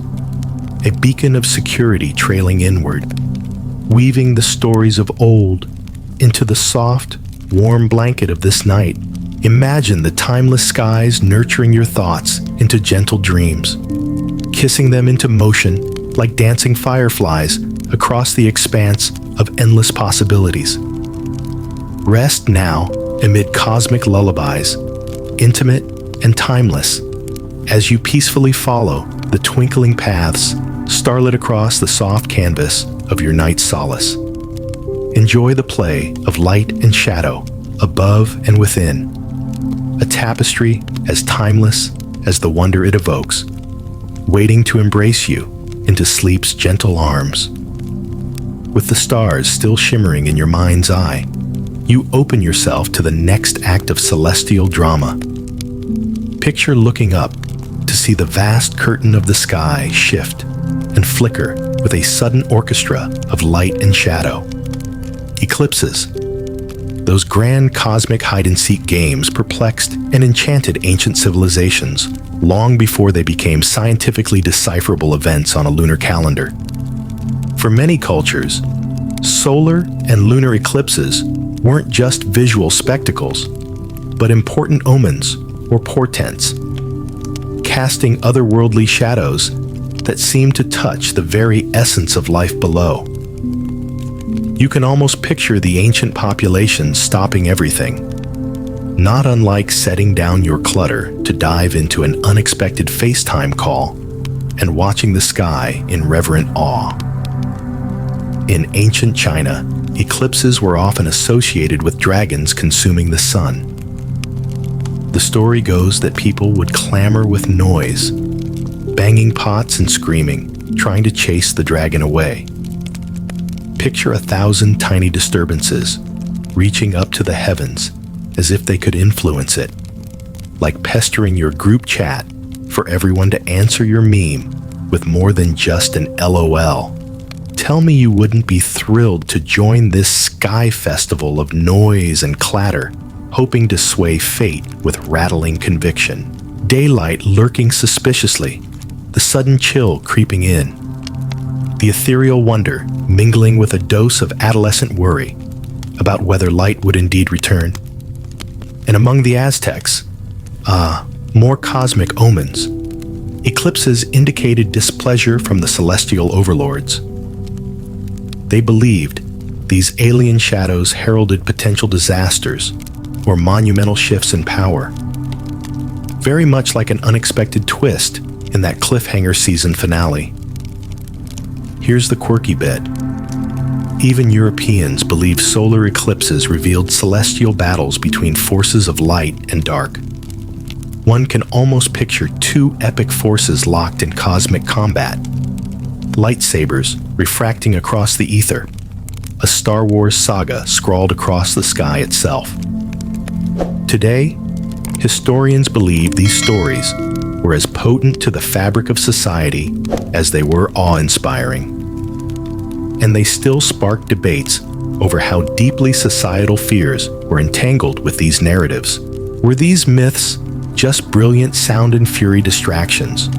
a beacon of security trailing inward, weaving the stories of old into the soft, warm blanket of this night. Imagine the timeless skies nurturing your thoughts into gentle dreams, kissing them into motion like dancing fireflies across the expanse of endless possibilities. Rest now amid cosmic lullabies, intimate and timeless, as you peacefully follow the twinkling paths starlit across the soft canvas of your night's solace. Enjoy the play of light and shadow above and within, a tapestry as timeless as the wonder it evokes, waiting to embrace you into sleep's gentle arms. With the stars still shimmering in your mind's eye, you open yourself to the next act of celestial drama. Picture looking up to see the vast curtain of the sky shift and flicker with a sudden orchestra of light and shadow. Eclipses. Those grand cosmic hide-and-seek games perplexed and enchanted ancient civilizations long before they became scientifically decipherable events on a lunar calendar. For many cultures, solar and lunar eclipses weren't just visual spectacles, but important omens or portents, casting otherworldly shadows that seemed to touch the very essence of life below. You can almost picture the ancient populations stopping everything, not unlike setting down your clutter to dive into an unexpected FaceTime call and watching the sky in reverent awe. In ancient China, eclipses were often associated with dragons consuming the sun. The story goes that people would clamor with noise, banging pots and screaming, trying to chase the dragon away. Picture 1,000 tiny disturbances reaching up to the heavens as if they could influence it, like pestering your group chat for everyone to answer your meme with more than just an LOL. Tell me you wouldn't be thrilled to join this sky festival of noise and clatter, hoping to sway fate with rattling conviction. Daylight lurking suspiciously, the sudden chill creeping in. The ethereal wonder mingling with a dose of adolescent worry about whether light would indeed return. And among the Aztecs, more cosmic omens. Eclipses indicated displeasure from the celestial overlords. They believed these alien shadows heralded potential disasters or monumental shifts in power, very much like an unexpected twist in that cliffhanger season finale. Here's the quirky bit. Even Europeans believed solar eclipses revealed celestial battles between forces of light and dark. One can almost picture two epic forces locked in cosmic combat. Lightsabers refracting across the ether, a Star Wars saga scrawled across the sky itself. Today, historians believe these stories were as potent to the fabric of society as they were awe-inspiring. And they still spark debates over how deeply societal fears were entangled with these narratives. Were these myths just brilliant sound and fury distractions,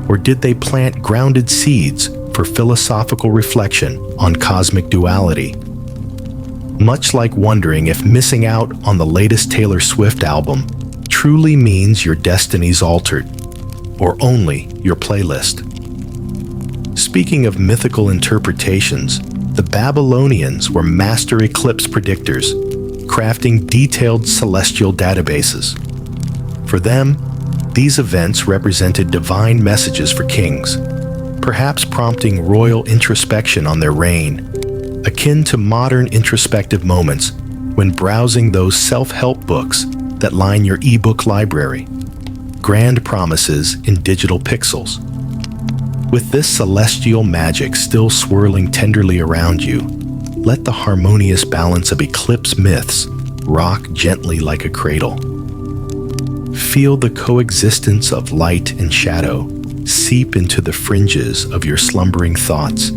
or did they plant grounded seeds for philosophical reflection on cosmic duality? Much like wondering if missing out on the latest Taylor Swift album truly means your destiny's altered, or only your playlist. Speaking of mythical interpretations, the Babylonians were master eclipse predictors, crafting detailed celestial databases. For them, these events represented divine messages for kings, perhaps prompting royal introspection on their reign, akin to modern introspective moments when browsing those self-help books that line your ebook library. Grand promises in digital pixels. With this celestial magic still swirling tenderly around you, let the harmonious balance of eclipse myths rock gently like a cradle. Feel the coexistence of light and shadow seep into the fringes of your slumbering thoughts,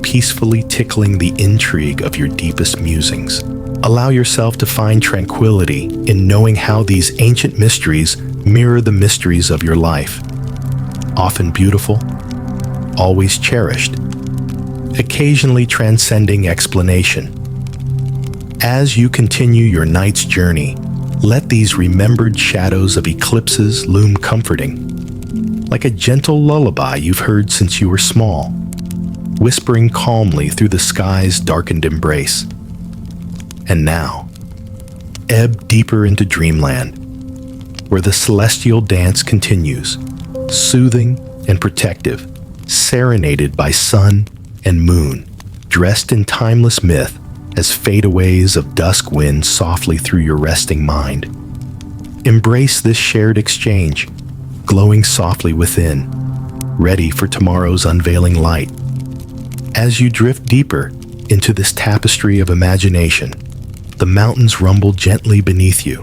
peacefully tickling the intrigue of your deepest musings. Allow yourself to find tranquility in knowing how these ancient mysteries mirror the mysteries of your life. Often beautiful, always cherished, occasionally transcending explanation. As you continue your night's journey, let these remembered shadows of eclipses loom comforting, like a gentle lullaby you've heard since you were small, whispering calmly through the sky's darkened embrace. And now, ebb deeper into dreamland, where the celestial dance continues, soothing and protective, serenaded by sun and moon, dressed in timeless myth as fadeaways of dusk wind softly through your resting mind. Embrace this shared exchange, glowing softly within, ready for tomorrow's unveiling light. As you drift deeper into this tapestry of imagination, the mountains rumble gently beneath you,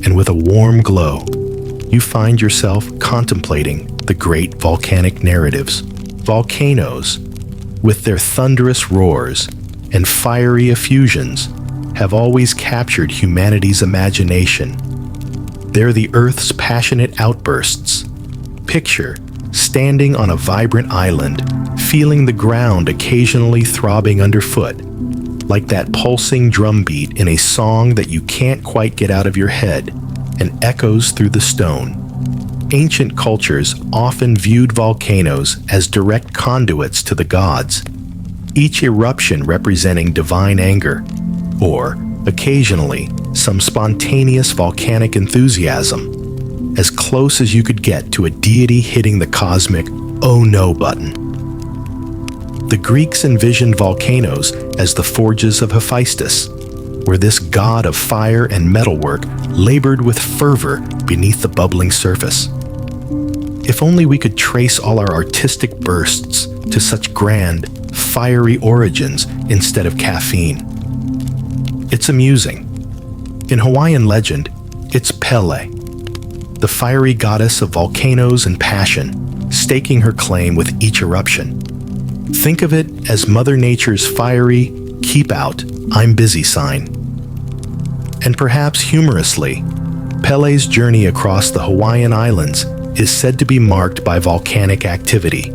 and with a warm glow, you find yourself contemplating the great volcanic narratives. Volcanoes, with their thunderous roars and fiery effusions, have always captured humanity's imagination. They're the Earth's passionate outbursts. Picture standing on a vibrant island, feeling the ground occasionally throbbing underfoot, like that pulsing drumbeat in a song that you can't quite get out of your head and echoes through the stone. Ancient cultures often viewed volcanoes as direct conduits to the gods, each eruption representing divine anger, or, occasionally, some spontaneous volcanic enthusiasm, as close as you could get to a deity hitting the cosmic "oh no" button. The Greeks envisioned volcanoes as the forges of Hephaestus, where this god of fire and metalwork labored with fervor beneath the bubbling surface. If only we could trace all our artistic bursts to such grand, fiery origins instead of caffeine. It's amusing. In Hawaiian legend, it's Pele, the fiery goddess of volcanoes and passion, staking her claim with each eruption. Think of it as Mother Nature's fiery, "keep out, I'm busy" sign. And perhaps humorously, Pele's journey across the Hawaiian Islands is said to be marked by volcanic activity,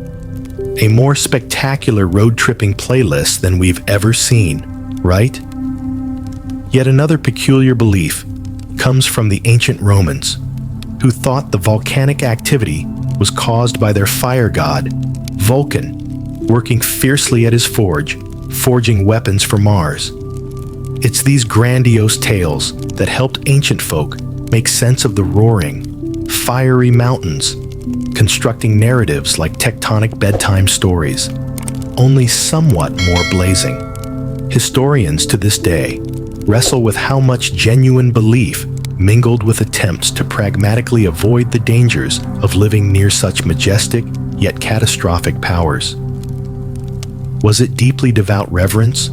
a more spectacular road-tripping playlist than we've ever seen, right? Yet another peculiar belief comes from the ancient Romans, who thought the volcanic activity was caused by their fire god, Vulcan, working fiercely at his forge, forging weapons for Mars. It's these grandiose tales that helped ancient folk make sense of the roaring, fiery mountains, constructing narratives like tectonic bedtime stories, only somewhat more blazing. Historians to this day wrestle with how much genuine belief mingled with attempts to pragmatically avoid the dangers of living near such majestic yet catastrophic powers. Was it deeply devout reverence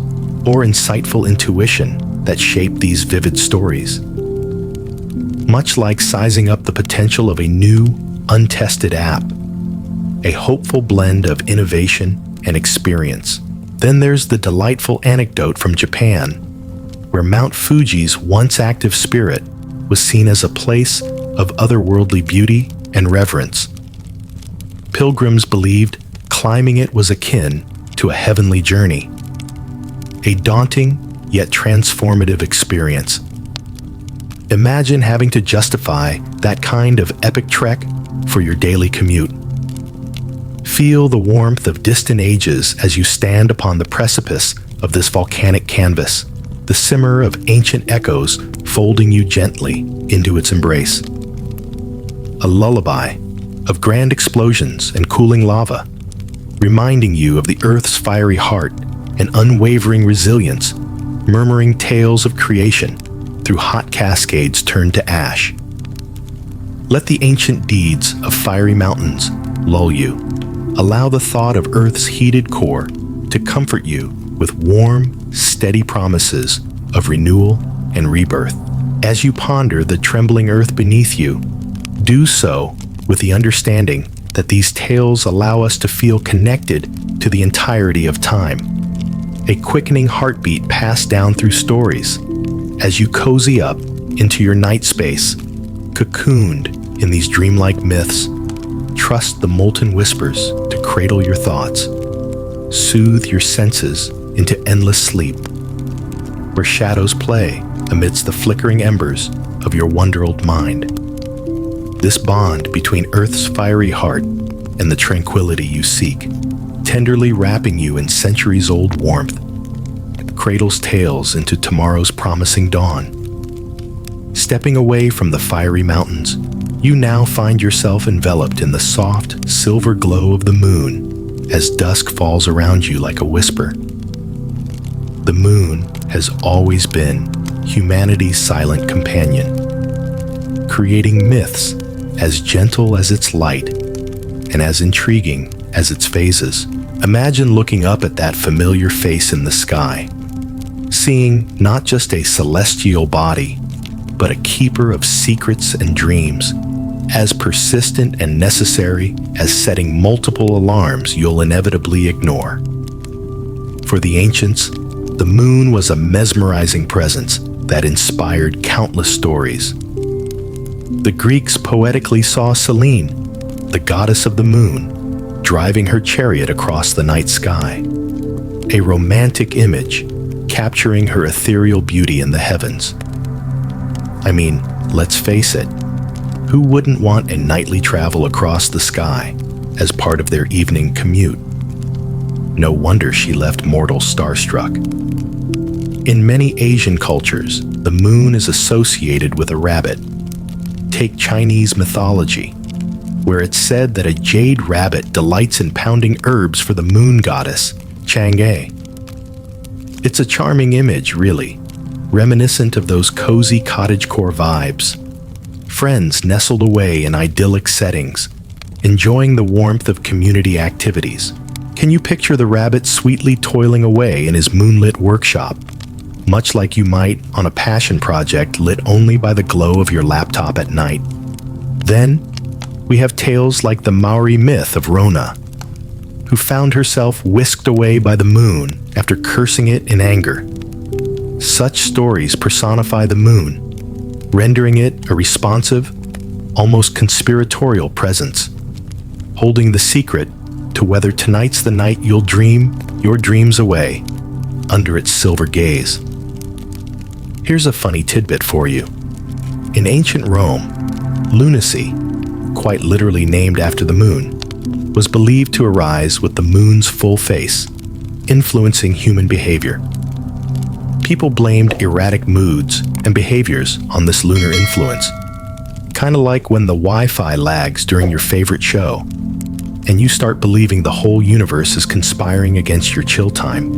or insightful intuition that shaped these vivid stories? Much like sizing up the potential of a new, untested app, a hopeful blend of innovation and experience. Then there's the delightful anecdote from Japan, where Mount Fuji's once active spirit was seen as a place of otherworldly beauty and reverence. Pilgrims believed climbing it was akin to a heavenly journey, a daunting yet transformative experience. Imagine having to justify that kind of epic trek for your daily commute. Feel the warmth of distant ages as you stand upon the precipice of this volcanic canvas, the simmer of ancient echoes folding you gently into its embrace. A lullaby of grand explosions and cooling lava, reminding you of the Earth's fiery heart and unwavering resilience, murmuring tales of creation through hot cascades turned to ash. Let the ancient deeds of fiery mountains lull you. Allow the thought of Earth's heated core to comfort you with warm, steady promises of renewal and rebirth. As you ponder the trembling Earth beneath you, do so with the understanding that these tales allow us to feel connected to the entirety of time. A quickening heartbeat passed down through stories as you cozy up into your night space, cocooned in these dreamlike myths. Trust the molten whispers to cradle your thoughts. Soothe your senses into endless sleep, where shadows play amidst the flickering embers of your wonderled mind. This bond between Earth's fiery heart and the tranquility you seek, tenderly wrapping you in centuries-old warmth, cradles tales into tomorrow's promising dawn. Stepping away from the fiery mountains, you now find yourself enveloped in the soft, silver glow of the moon as dusk falls around you like a whisper. The moon has always been humanity's silent companion, creating myths as gentle as its light and as intriguing as its phases. Imagine looking up at that familiar face in the sky, seeing not just a celestial body, but a keeper of secrets and dreams, as persistent and necessary as setting multiple alarms you'll inevitably ignore. For the ancients, the moon was a mesmerizing presence that inspired countless stories. The Greeks poetically saw Selene, the goddess of the moon, driving her chariot across the night sky, a romantic image capturing her ethereal beauty in the heavens. I mean, let's face it, who wouldn't want a nightly travel across the sky as part of their evening commute? No wonder she left mortals starstruck. In many Asian cultures, the moon is associated with a rabbit. Take Chinese mythology, where it's said that a jade rabbit delights in pounding herbs for the moon goddess, Chang'e. It's a charming image, really, reminiscent of those cozy cottagecore vibes. Friends nestled away in idyllic settings, enjoying the warmth of community activities. Can you picture the rabbit sweetly toiling away in his moonlit workshop, much like you might on a passion project lit only by the glow of your laptop at night? Then, we have tales like the Maori myth of Rona, who found herself whisked away by the moon after cursing it in anger. Such stories personify the moon, rendering it a responsive, almost conspiratorial presence, holding the secret to whether tonight's the night you'll dream your dreams away under its silver gaze. Here's a funny tidbit for you. In ancient Rome, lunacy, quite literally named after the moon, was believed to arise with the moon's full face, influencing human behavior. People blamed erratic moods and behaviors on this lunar influence, kind of like when the Wi-Fi lags during your favorite show, and you start believing the whole universe is conspiring against your chill time.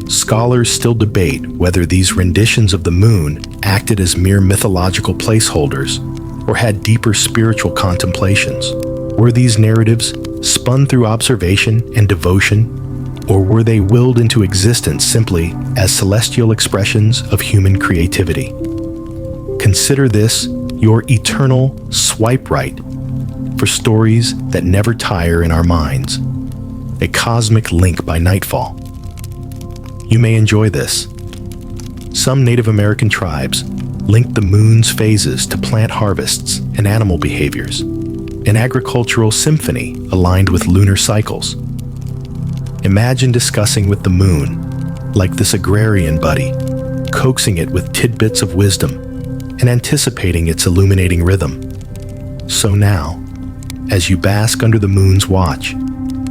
Scholars still debate whether these renditions of the moon acted as mere mythological placeholders or had deeper spiritual contemplations. Were these narratives spun through observation and devotion, or were they willed into existence simply as celestial expressions of human creativity? Consider this your eternal swipe right for stories that never tire in our minds. A cosmic link by nightfall. You may enjoy this. Some Native American tribes linked the moon's phases to plant harvests and animal behaviors, an agricultural symphony aligned with lunar cycles. Imagine discussing with the moon, like this agrarian buddy, coaxing it with tidbits of wisdom and anticipating its illuminating rhythm. So now, as you bask under the moon's watch,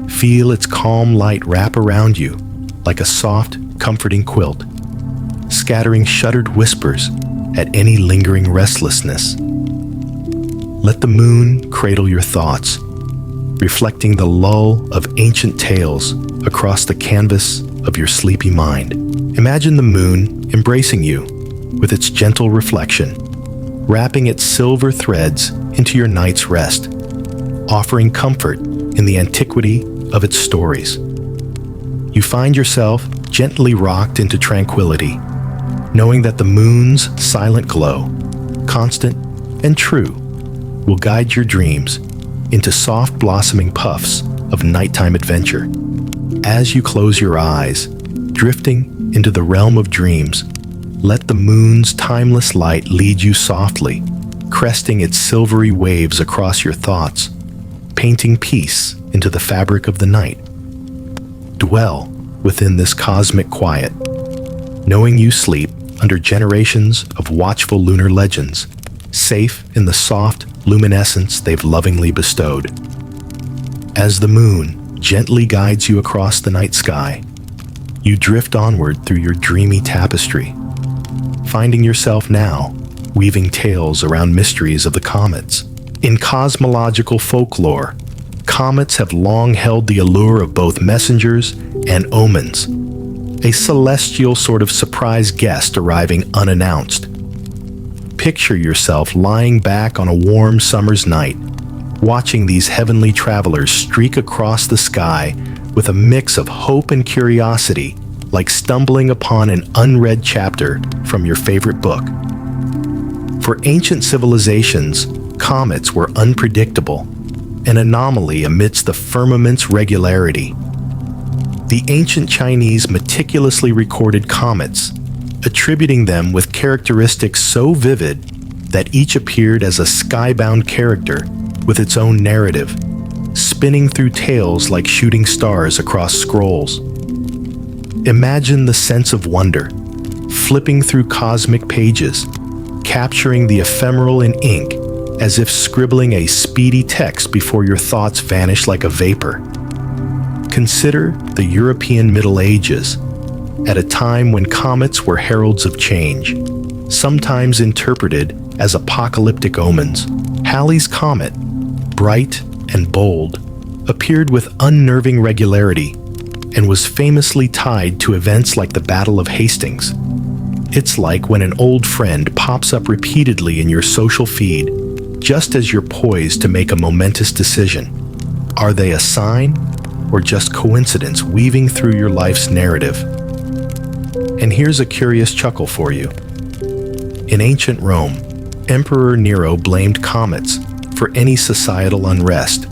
feel its calm light wrap around you like a soft, comforting quilt, scattering shuddered whispers at any lingering restlessness. Let the moon cradle your thoughts, reflecting the lull of ancient tales across the canvas of your sleepy mind. Imagine the moon embracing you with its gentle reflection, wrapping its silver threads into your night's rest, offering comfort in the antiquity of its stories. You find yourself gently rocked into tranquility, knowing that the moon's silent glow, constant and true, will guide your dreams into soft blossoming puffs of nighttime adventure. As you close your eyes, drifting into the realm of dreams, let the moon's timeless light lead you softly, cresting its silvery waves across your thoughts, painting peace into the fabric of the night. Dwell within this cosmic quiet, knowing you sleep under generations of watchful lunar legends, safe in the soft luminescence they've lovingly bestowed. As the moon gently guides you across the night sky, you drift onward through your dreamy tapestry, finding yourself now weaving tales around mysteries of the comets. In cosmological folklore, comets have long held the allure of both messengers and omens, a celestial sort of surprise guest arriving unannounced. Picture yourself lying back on a warm summer's night, watching these heavenly travelers streak across the sky with a mix of hope and curiosity, like stumbling upon an unread chapter from your favorite book. For ancient civilizations, comets were unpredictable, an anomaly amidst the firmament's regularity. The ancient Chinese meticulously recorded comets, attributing them with characteristics so vivid that each appeared as a skybound character with its own narrative, spinning through tales like shooting stars across scrolls. Imagine the sense of wonder, flipping through cosmic pages, capturing the ephemeral in ink as if scribbling a speedy text before your thoughts vanish like a vapor. Consider the European Middle Ages, at a time when comets were heralds of change, sometimes interpreted as apocalyptic omens. Halley's Comet, bright and bold, appeared with unnerving regularity and was famously tied to events like the Battle of Hastings. It's like when an old friend pops up repeatedly in your social feed, just as you're poised to make a momentous decision. Are they a sign or just coincidence weaving through your life's narrative? And here's a curious chuckle for you. In ancient Rome, Emperor Nero blamed comets for any societal unrest,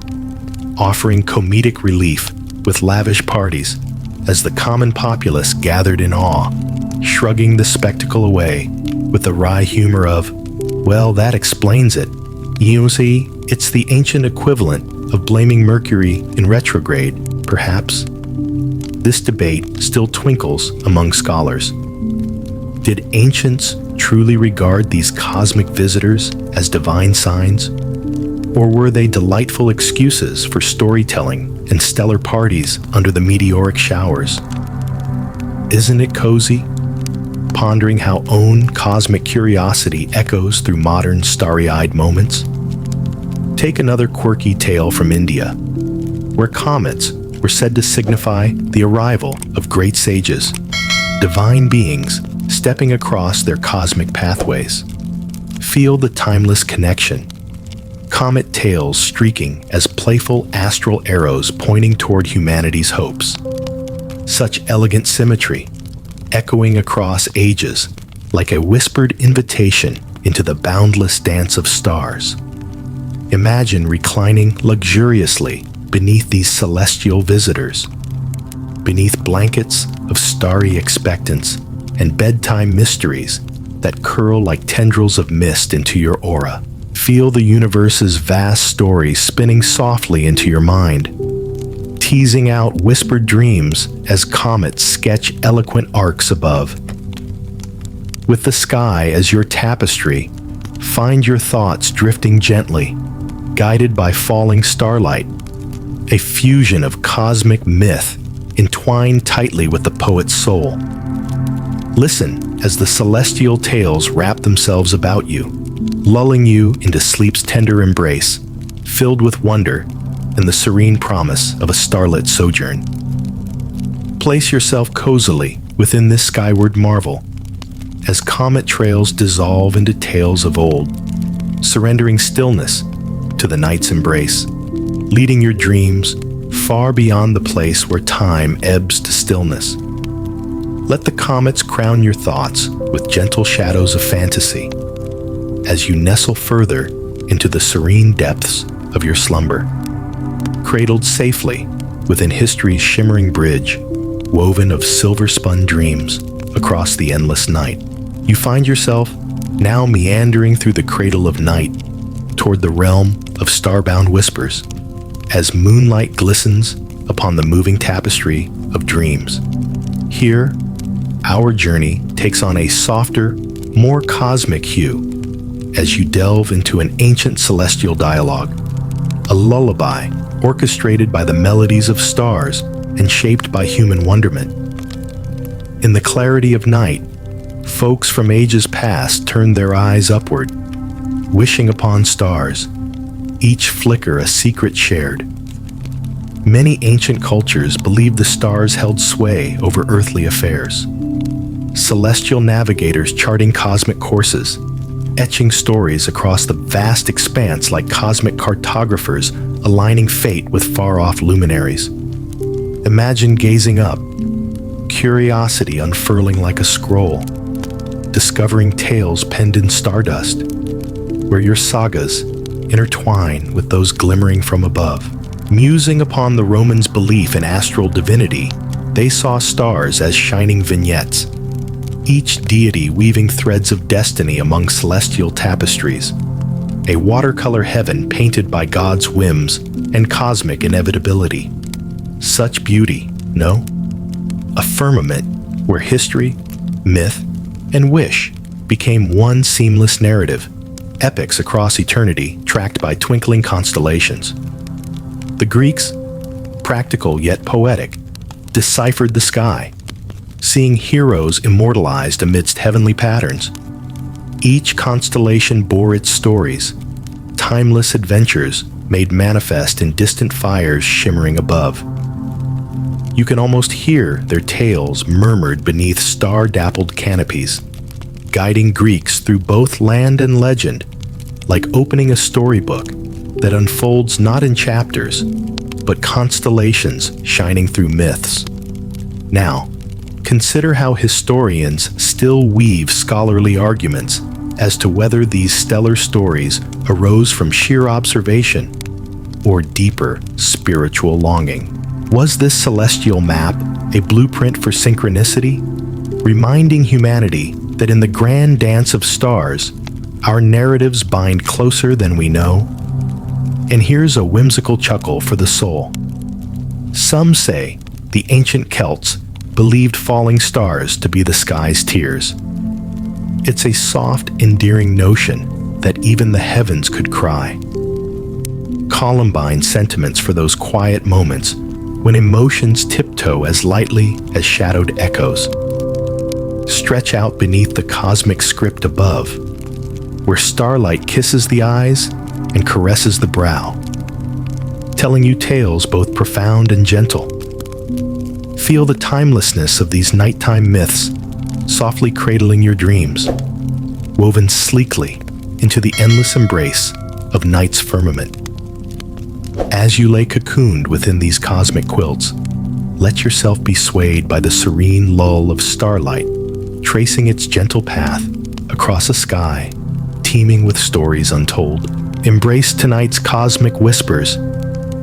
offering comedic relief with lavish parties as the common populace gathered in awe. shrugging the spectacle away with the wry humor of, "Well, that explains it. You see, it's the ancient equivalent of blaming Mercury in retrograde, perhaps." This debate still twinkles among scholars. Did ancients truly regard these cosmic visitors as divine signs? Or were they delightful excuses for storytelling and stellar parties under the meteoric showers? Isn't it cozy? Pondering how own cosmic curiosity echoes through modern starry-eyed moments? Take another quirky tale from India, where comets were said to signify the arrival of great sages, divine beings stepping across their cosmic pathways. Feel the timeless connection. Comet tails streaking as playful astral arrows pointing toward humanity's hopes. Such elegant symmetry, echoing across ages like a whispered invitation into the boundless dance of stars. Imagine reclining luxuriously beneath these celestial visitors, beneath blankets of starry expectance and bedtime mysteries that curl like tendrils of mist into your aura. Feel the universe's vast story spinning softly into your mind, teasing out whispered dreams as comets sketch eloquent arcs above. With the sky as your tapestry, find your thoughts drifting gently, guided by falling starlight, a fusion of cosmic myth entwined tightly with the poet's soul. Listen as the celestial tales wrap themselves about you, lulling you into sleep's tender embrace, filled with wonder and the serene promise of a starlit sojourn. Place yourself cozily within this skyward marvel, as comet trails dissolve into tales of old, surrendering stillness to the night's embrace, leading your dreams far beyond the place where time ebbs to stillness. Let the comets crown your thoughts with gentle shadows of fantasy as you nestle further into the serene depths of your slumber. Cradled safely within history's shimmering bridge, woven of silver-spun dreams across the endless night, you find yourself now meandering through the cradle of night toward the realm of starbound whispers as moonlight glistens upon the moving tapestry of dreams. Here, our journey takes on a softer, more cosmic hue as you delve into an ancient celestial dialogue, a lullaby orchestrated by the melodies of stars and shaped by human wonderment. In the clarity of night, folks from ages past turned their eyes upward, wishing upon stars, each flicker a secret shared. Many ancient cultures believed the stars held sway over earthly affairs. Celestial navigators charting cosmic courses, etching stories across the vast expanse like cosmic cartographers aligning fate with far-off luminaries. Imagine gazing up, curiosity unfurling like a scroll, discovering tales penned in stardust, where your sagas intertwine with those glimmering from above. Musing upon the Romans' belief in astral divinity, they saw stars as shining vignettes, each deity weaving threads of destiny among celestial tapestries, a watercolor heaven painted by God's whims and cosmic inevitability. Such beauty, no? A firmament where history, myth, and wish became one seamless narrative, epics across eternity tracked by twinkling constellations. The Greeks, practical yet poetic, deciphered the sky, seeing heroes immortalized amidst heavenly patterns. Each constellation bore its stories, timeless adventures made manifest in distant fires shimmering above. You can almost hear their tales murmured beneath star-dappled canopies, guiding Greeks through both land and legend, like opening a storybook that unfolds not in chapters, but constellations shining through myths. Now, consider how historians still weave scholarly arguments as to whether these stellar stories arose from sheer observation or deeper spiritual longing. Was this celestial map a blueprint for synchronicity, reminding humanity that in the grand dance of stars, our narratives bind closer than we know. And here's a whimsical chuckle for the soul. Some say the ancient Celts believed falling stars to be the sky's tears. It's a soft, endearing notion that even the heavens could cry. Columbine sentiments for those quiet moments when emotions tiptoe as lightly as shadowed echoes. Stretch out beneath the cosmic script above, where starlight kisses the eyes and caresses the brow, telling you tales both profound and gentle. Feel the timelessness of these nighttime myths softly cradling your dreams, woven sleekly into the endless embrace of night's firmament. As you lay cocooned within these cosmic quilts, let yourself be swayed by the serene lull of starlight, tracing its gentle path across a sky teeming with stories untold. Embrace tonight's cosmic whispers,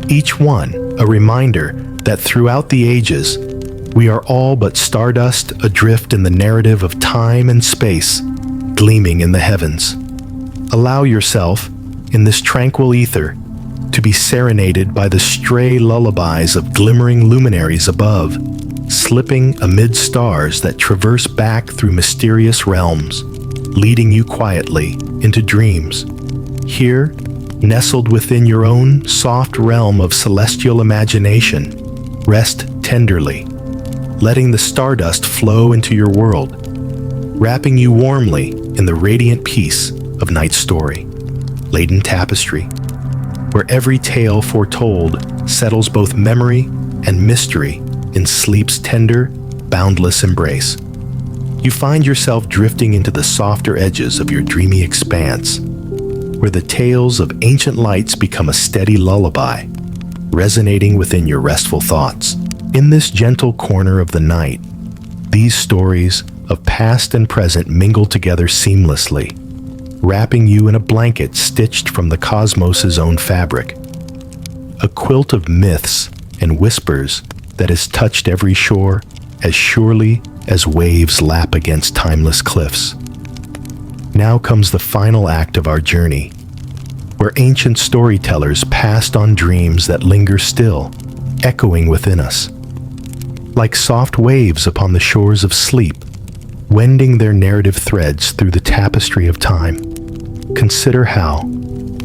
each one a reminder that throughout the ages, we are all but stardust adrift in the narrative of time and space, gleaming in the heavens. Allow yourself, in this tranquil ether, to be serenaded by the stray lullabies of glimmering luminaries above, slipping amid stars that traverse back through mysterious realms, leading you quietly into dreams. Here, nestled within your own soft realm of celestial imagination, rest tenderly, letting the stardust flow into your world, wrapping you warmly in the radiant peace of night's story, laden tapestry, where every tale foretold settles both memory and mystery in sleep's tender, boundless embrace. You find yourself drifting into the softer edges of your dreamy expanse, where the tales of ancient lights become a steady lullaby, resonating within your restful thoughts. In this gentle corner of the night, these stories of past and present mingle together seamlessly, wrapping you in a blanket stitched from the cosmos's own fabric. A quilt of myths and whispers that has touched every shore as surely as waves lap against timeless cliffs. Now comes the final act of our journey, where ancient storytellers passed on dreams that linger still, echoing within us. Like soft waves upon the shores of sleep, wending their narrative threads through the tapestry of time. Consider how,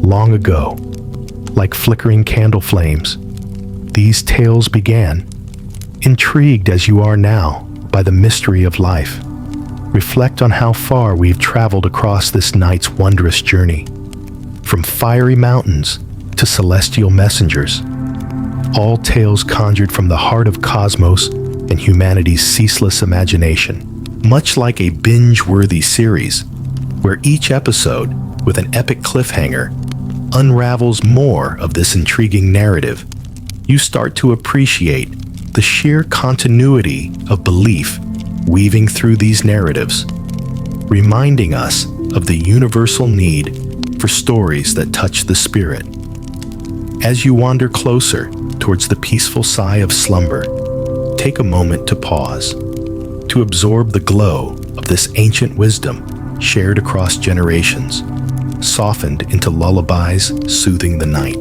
long ago, like flickering candle flames, these tales began. Intrigued as you are now by the mystery of life, reflect on how far we've traveled across this night's wondrous journey, from fiery mountains to celestial messengers, all tales conjured from the heart of cosmos and humanity's ceaseless imagination. Much like a binge-worthy series, where each episode, with an epic cliffhanger, unravels more of this intriguing narrative, you start to appreciate the sheer continuity of belief weaving through these narratives, reminding us of the universal need for stories that touch the spirit. As you wander closer towards the peaceful sigh of slumber, take a moment to pause, to absorb the glow of this ancient wisdom shared across generations, softened into lullabies soothing the night.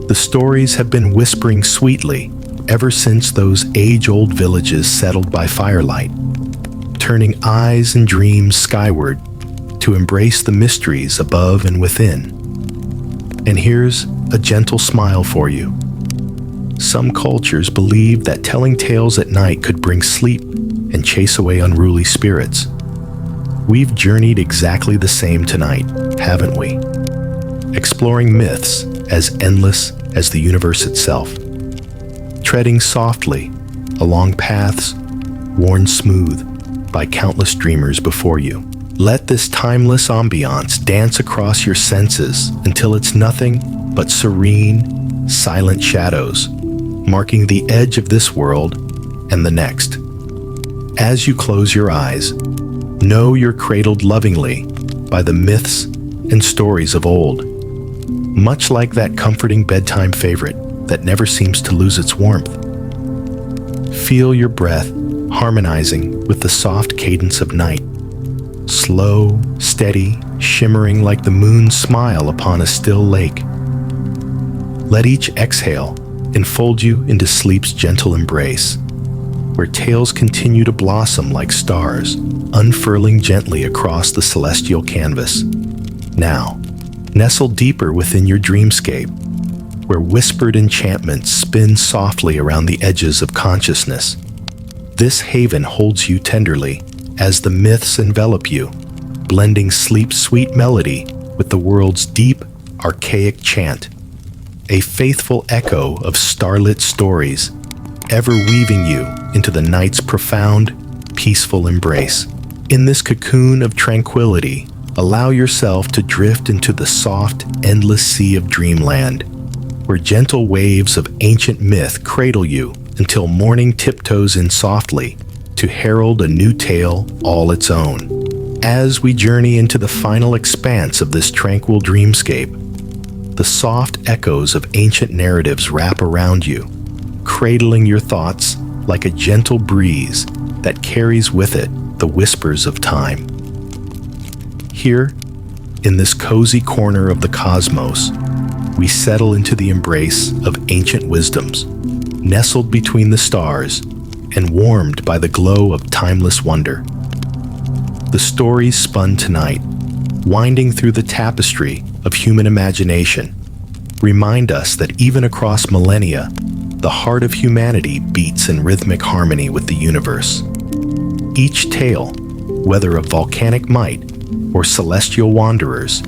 The stories have been whispering sweetly ever since those age-old villages settled by firelight, turning eyes and dreams skyward to embrace the mysteries above and within. And here's a gentle smile for you. Some cultures believed that telling tales at night could bring sleep and chase away unruly spirits. We've journeyed exactly the same tonight, haven't we? Exploring myths as endless as the universe itself, treading softly along paths worn smooth by countless dreamers before you. Let this timeless ambiance dance across your senses until it's nothing but serene, silent shadows, marking the edge of this world and the next. As you close your eyes, know you're cradled lovingly by the myths and stories of old, much like that comforting bedtime favorite that never seems to lose its warmth. Feel your breath harmonizing with the soft cadence of night. Slow, steady, shimmering like the moon's smile upon a still lake. Let each exhale enfold you into sleep's gentle embrace, where tales continue to blossom like stars, unfurling gently across the celestial canvas. Now, nestle deeper within your dreamscape, where whispered enchantments spin softly around the edges of consciousness. This haven holds you tenderly as the myths envelop you, blending sleep's sweet melody with the world's deep, archaic chant, a faithful echo of starlit stories, ever weaving you into the night's profound, peaceful embrace. In this cocoon of tranquility, allow yourself to drift into the soft, endless sea of dreamland, where gentle waves of ancient myth cradle you until morning tiptoes in softly to herald a new tale all its own. As we journey into the final expanse of this tranquil dreamscape, the soft echoes of ancient narratives wrap around you, cradling your thoughts like a gentle breeze that carries with it the whispers of time. Here, in this cozy corner of the cosmos, we settle into the embrace of ancient wisdoms, nestled between the stars and warmed by the glow of timeless wonder. The stories spun tonight, winding through the tapestry of human imagination, remind us that even across millennia, the heart of humanity beats in rhythmic harmony with the universe. Each tale, whether of volcanic might or celestial wanderers,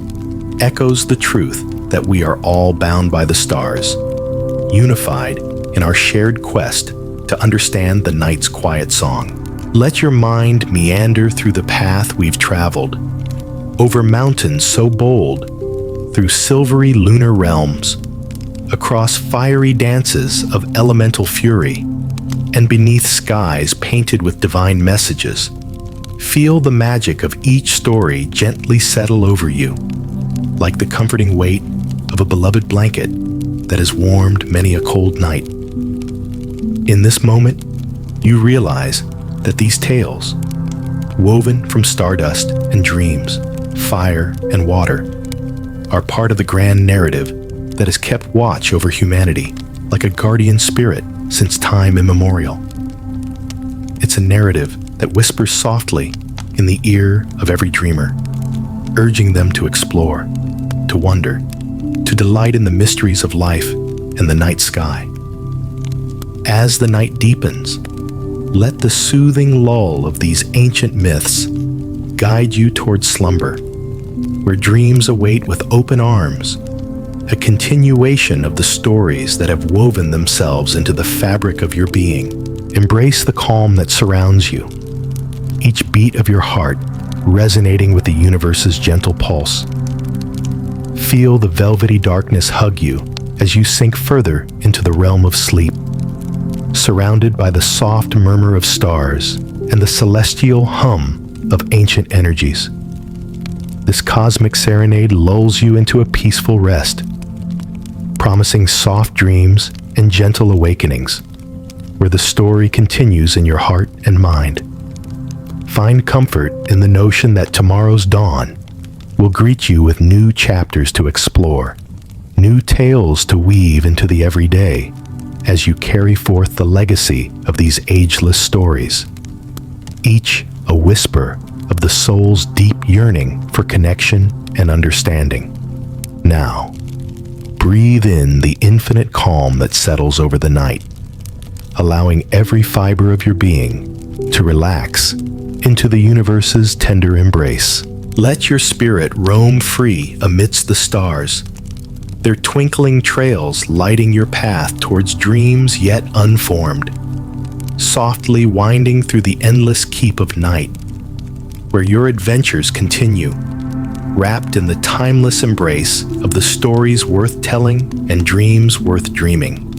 echoes the truth that we are all bound by the stars, unified in our shared quest to understand the night's quiet song. Let your mind meander through the path we've traveled, over mountains so bold, through silvery lunar realms, across fiery dances of elemental fury, and beneath skies painted with divine messages. Feel the magic of each story gently settle over you, like the comforting weight of a beloved blanket that has warmed many a cold night. In this moment, you realize that these tales, woven from stardust and dreams, fire and water, are part of the grand narrative that has kept watch over humanity like a guardian spirit since time immemorial. It's a narrative that whispers softly in the ear of every dreamer, urging them to explore, to wonder, to delight in the mysteries of life and the night sky. As the night deepens, let the soothing lull of these ancient myths guide you towards slumber, where dreams await with open arms, a continuation of the stories that have woven themselves into the fabric of your being. Embrace the calm that surrounds you, each beat of your heart resonating with the universe's gentle pulse. Feel the velvety darkness hug you as you sink further into the realm of sleep, surrounded by the soft murmur of stars and the celestial hum of ancient energies. This cosmic serenade lulls you into a peaceful rest, promising soft dreams and gentle awakenings, where the story continues in your heart and mind. Find comfort in the notion that tomorrow's dawn will greet you with new chapters to explore, new tales to weave into the everyday, as you carry forth the legacy of these ageless stories, each a whisper of the soul's deep yearning for connection and understanding. Now, breathe in the infinite calm that settles over the night, allowing every fiber of your being to relax into the universe's tender embrace. Let your spirit roam free amidst the stars, their twinkling trails lighting your path towards dreams yet unformed, softly winding through the endless keep of night, where your adventures continue, wrapped in the timeless embrace of the stories worth telling and dreams worth dreaming.